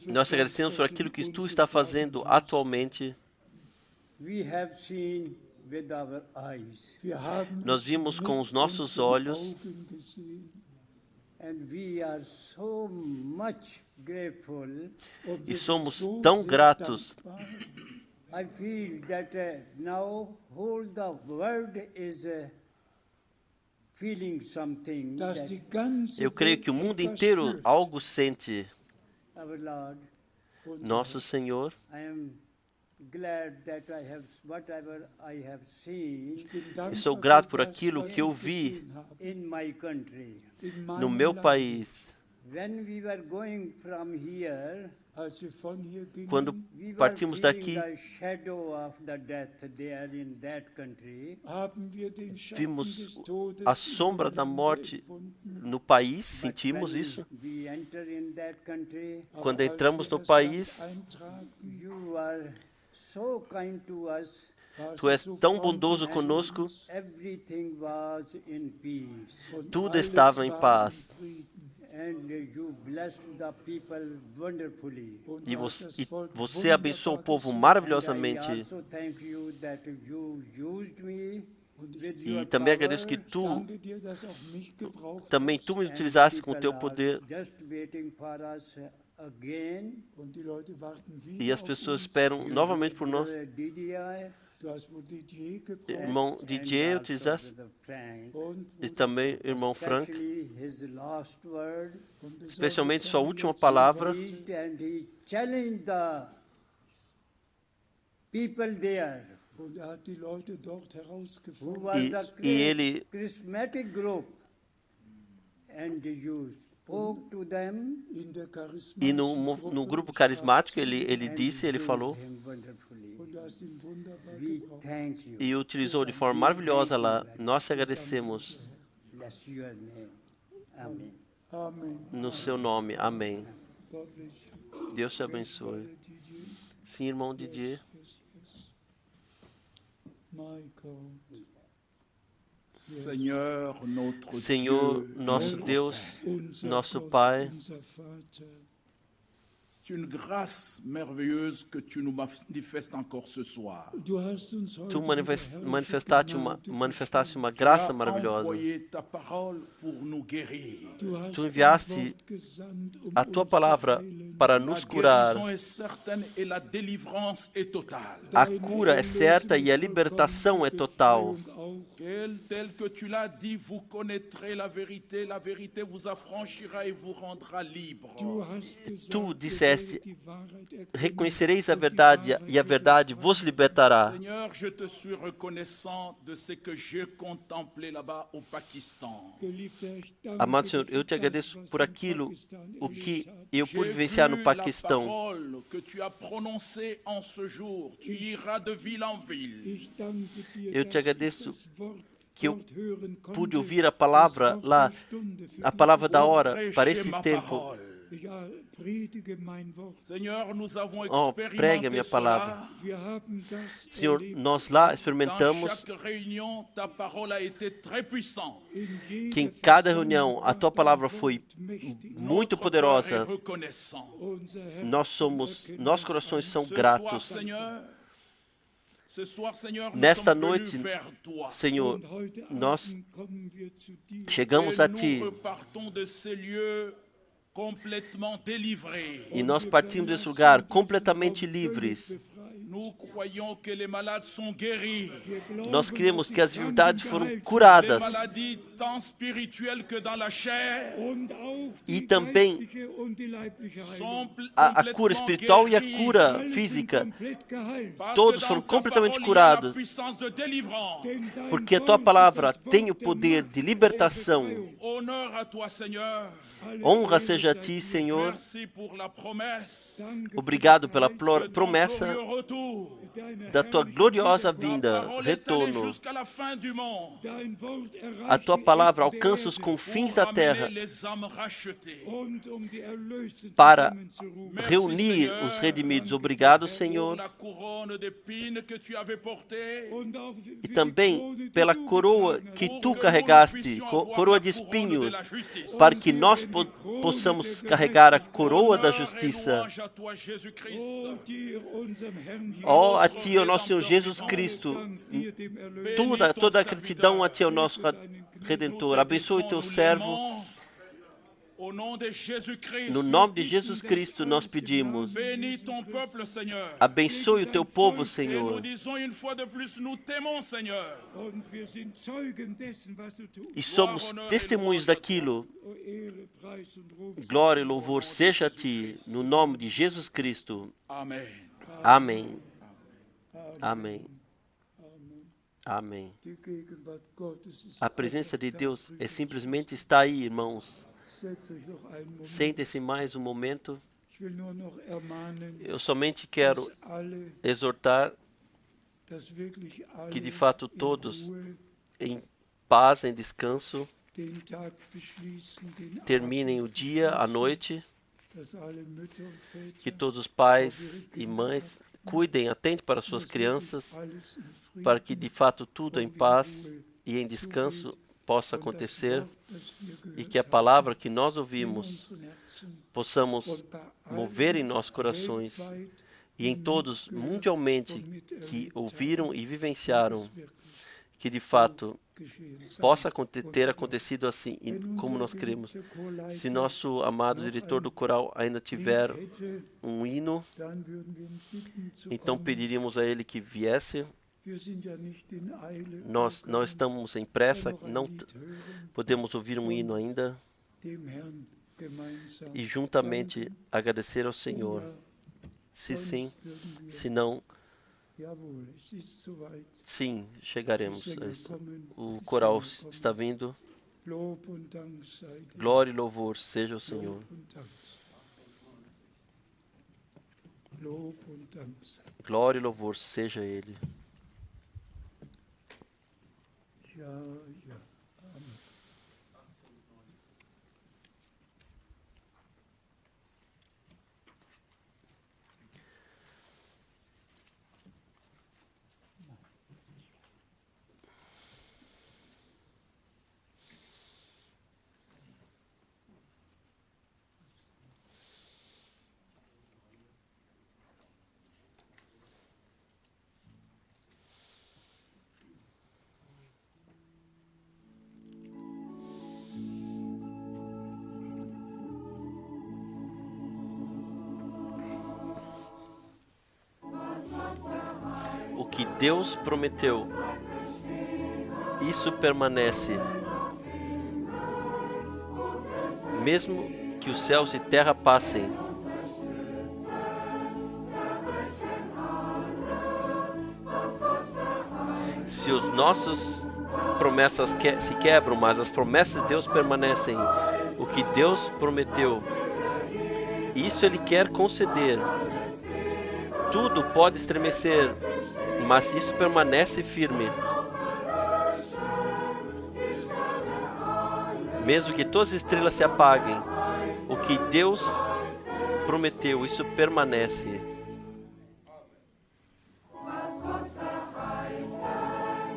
Nós te agradecemos por aquilo que tu está fazendo atualmente. We have seen with our eyes. Nós vimos com os nossos olhos. And we are so much grateful. E somos tão gratos. I feel that now whole the world is feeling something. Eu creio que o mundo inteiro algo sente. Our Lord, nosso Senhor. I am glad that I have whatever I have seen. E sou grato por aquilo que eu vi In my country. No meu país. When we were going from here, quando partimos daqui, vimos a sombra da morte no país, sentimos isso. Quando entramos no país, Tu és tão bondoso conosco. Everything was in peace. Tudo estava em paz. And you blessed the people wonderfully. E você abençoou o povo maravilhosamente. And I also thank you that you used me with E your também agradeço que power. também tu me utilizaste com o teu poder. Just waiting for us again. E as pessoas esperam novamente por nós. Brother Didier, Irmão Didier, utilizaste. Brother Frank. E também irmão Frank. Especially his last word. Especialmente sua última palavra. And he challenged the people there. Who was the ele charismatic group. And you spoke to them. E no grupo carismático ele disse, ele falou. We thank you. E utilizou de forma maravilhosa lá. Nós te agradecemos Bless your name. Amen. no seu nome. Amém. Deus te abençoe. Sim, irmão Didier. Senhor, nosso Deus, nosso Pai, C'est une grâce merveilleuse que tu nous manifestes encore ce soir. tu manifestaste uma graça maravilhosa. Ta parole pour nous guérir. Tu enviaste a tua palavra para nos curar. La guérison est certaine et la délivrance est totale. A cura é certa e a libertação é total. Tel que tu l'as dit, vous connaîtrez la vérité vous affranchira et vous rendra libre. Tu disseste, reconhecereis a verdade e a verdade vos libertará. Seigneur, je te suis reconnaissant de ce que j'ai contemplé là-bas au Pakistan. Amado Senhor, eu te agradeço por aquilo o que eu pude vivenciar no Paquistão. La parole que tu as prononcée en ce jour, tu iras de ville en ville. Eu te agradeço que eu pude ouvir a palavra lá, a palavra da hora para esse tempo. Senhor, nous avons prega a minha palavra. Senhor, nós lá experimentamos que em cada reunião a tua palavra foi muito poderosa. Nossos corações são gratos. Nesta noite, Senhor, nós chegamos a Ti e nós partimos desse lugar completamente livres. Nós cremos que as enfermidades foram curadas e também a cura espiritual e a cura física. Todos foram completamente curados porque a Tua palavra tem o poder de libertação. Honra seja a Ti, Senhor. Obrigado pela promessa da Tua gloriosa vinda, retorno. A Tua palavra alcança os confins da terra para reunir os redimidos. Obrigado, Senhor. E também pela coroa que Tu carregaste, coroa de espinhos, para que nós possamos carregar a coroa da justiça. Ó, a Ti, ó nosso Senhor Jesus Cristo, toda a gratidão a Ti, ó nosso Redentor. Abençoe o Teu servo. No nome de Jesus Cristo nós pedimos. Abençoe o Teu povo, Senhor. E somos testemunhos daquilo. Glória e louvor seja a Ti, no nome de Jesus Cristo. Amém. Amém. Amém. A presença de Deus simplesmente está aí, irmãos. Sentem-se mais um momento. Eu somente quero exortar que de fato todos, em paz, em descanso, terminem o dia, a noite, que todos os pais e mães cuidem, atentem para suas crianças, para que de fato tudo em paz e em descanso possa acontecer e que a palavra que nós ouvimos possamos mover em nossos corações e em todos mundialmente que ouviram e vivenciaram, que de fato possa ter acontecido assim, como nós queremos. Se nosso amado diretor do coral ainda tiver um hino, então pediríamos a ele que viesse. Nós não estamos em pressa, não podemos ouvir um hino ainda e juntamente agradecer ao Senhor. Se sim, se não, sim, chegaremos. O coral está vindo. Glória e louvor seja o Senhor. Glória e louvor seja Ele. O que Deus prometeu, isso permanece. Mesmo que os céus e terra passem, se os nossos promessas se quebram, mas as promessas de Deus permanecem. O que Deus prometeu, isso Ele quer conceder. Tudo pode estremecer, mas isso permanece firme. Mesmo que todas as estrelas se apaguem, o que Deus prometeu, isso permanece.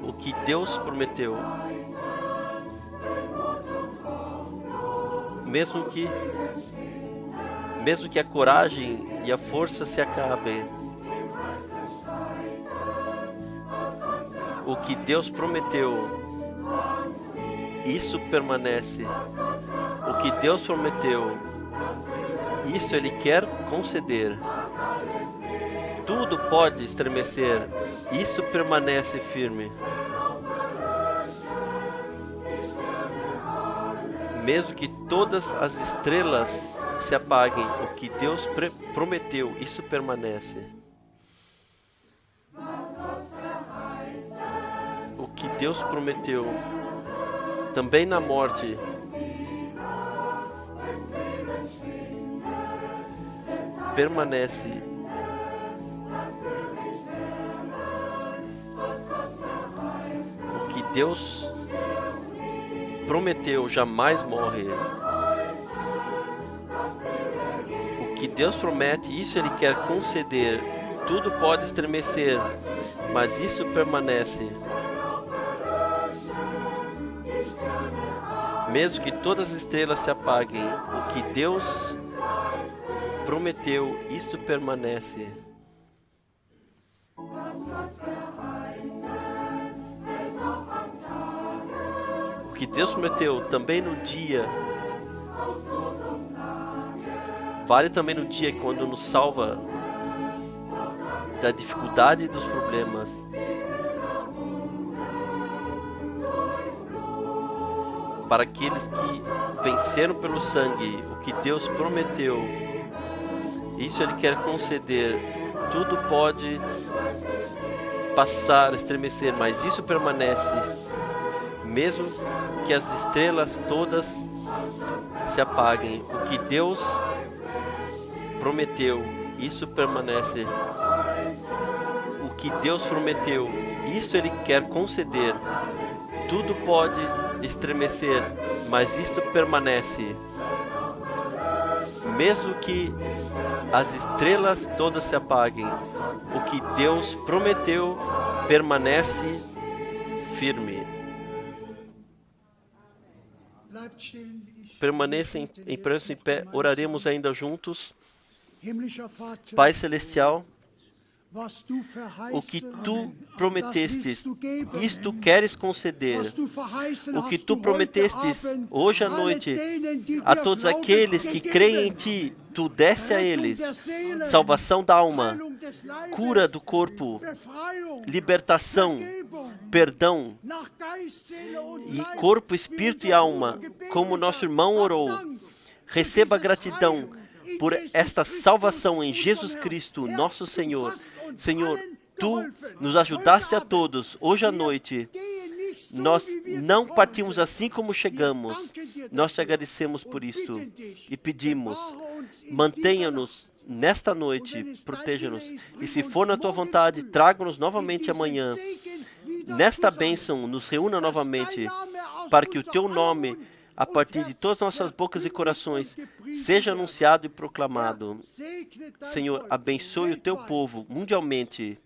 O que Deus prometeu, mesmo que a coragem e a força se acabem, o que Deus prometeu, isso permanece. O que Deus prometeu, isso Ele quer conceder. Tudo pode estremecer, isso permanece firme. Mesmo que todas as estrelas se apaguem, o que Deus prometeu, isso permanece. O que Deus prometeu, também na morte, permanece. O que Deus prometeu jamais morre. O que Deus promete, isso Ele quer conceder. Tudo pode estremecer, mas isso permanece. Mesmo que todas as estrelas se apaguem, o que Deus prometeu, isso permanece. O que Deus prometeu também no dia, vale também no dia quando nos salva da dificuldade e dos problemas. Para aqueles que venceram pelo sangue, o que Deus prometeu, isso Ele quer conceder. Tudo pode passar, estremecer, mas isso permanece. Mesmo que as estrelas todas se apaguem, o que Deus prometeu, isso permanece. O que Deus prometeu, isso Ele quer conceder. Tudo pode estremecer, mas isto permanece. mesmo que as estrelas todas se apaguem, o que Deus prometeu permanece firme. Permaneça em pé, oraremos ainda juntos. Pai Celestial, o que Tu prometestes, isto queres conceder. O que Tu prometestes hoje à noite a todos aqueles que creem em Ti, Tu desse a eles salvação da alma, cura do corpo, libertação, perdão, e corpo, espírito e alma, como nosso irmão orou. Receba gratidão por esta salvação em Jesus Cristo, nosso Senhor. Senhor, Tu nos ajudaste a todos hoje à noite. Nós não partimos assim como chegamos. Nós te agradecemos por isto e pedimos, mantenha-nos nesta noite, proteja-nos. E se for na Tua vontade, traga-nos novamente amanhã. Nesta bênção, nos reúna novamente, para que o Teu nome, a partir de todas as nossas bocas e corações, seja anunciado e proclamado. Senhor, abençoe o Teu povo mundialmente.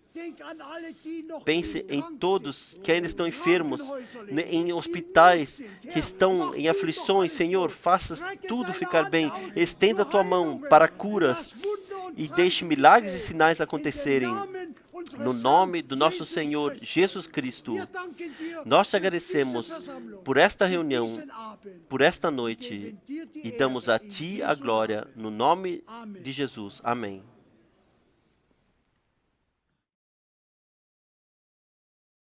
Pense em todos que ainda estão enfermos, em hospitais, que estão em aflições. Senhor, faça tudo ficar bem. Estenda a Tua mão para curas e deixe milagres e sinais acontecerem. No nome do nosso Senhor Jesus Cristo, nós te agradecemos por esta reunião, por esta noite, e damos a Ti a glória, no nome de Jesus. Amém.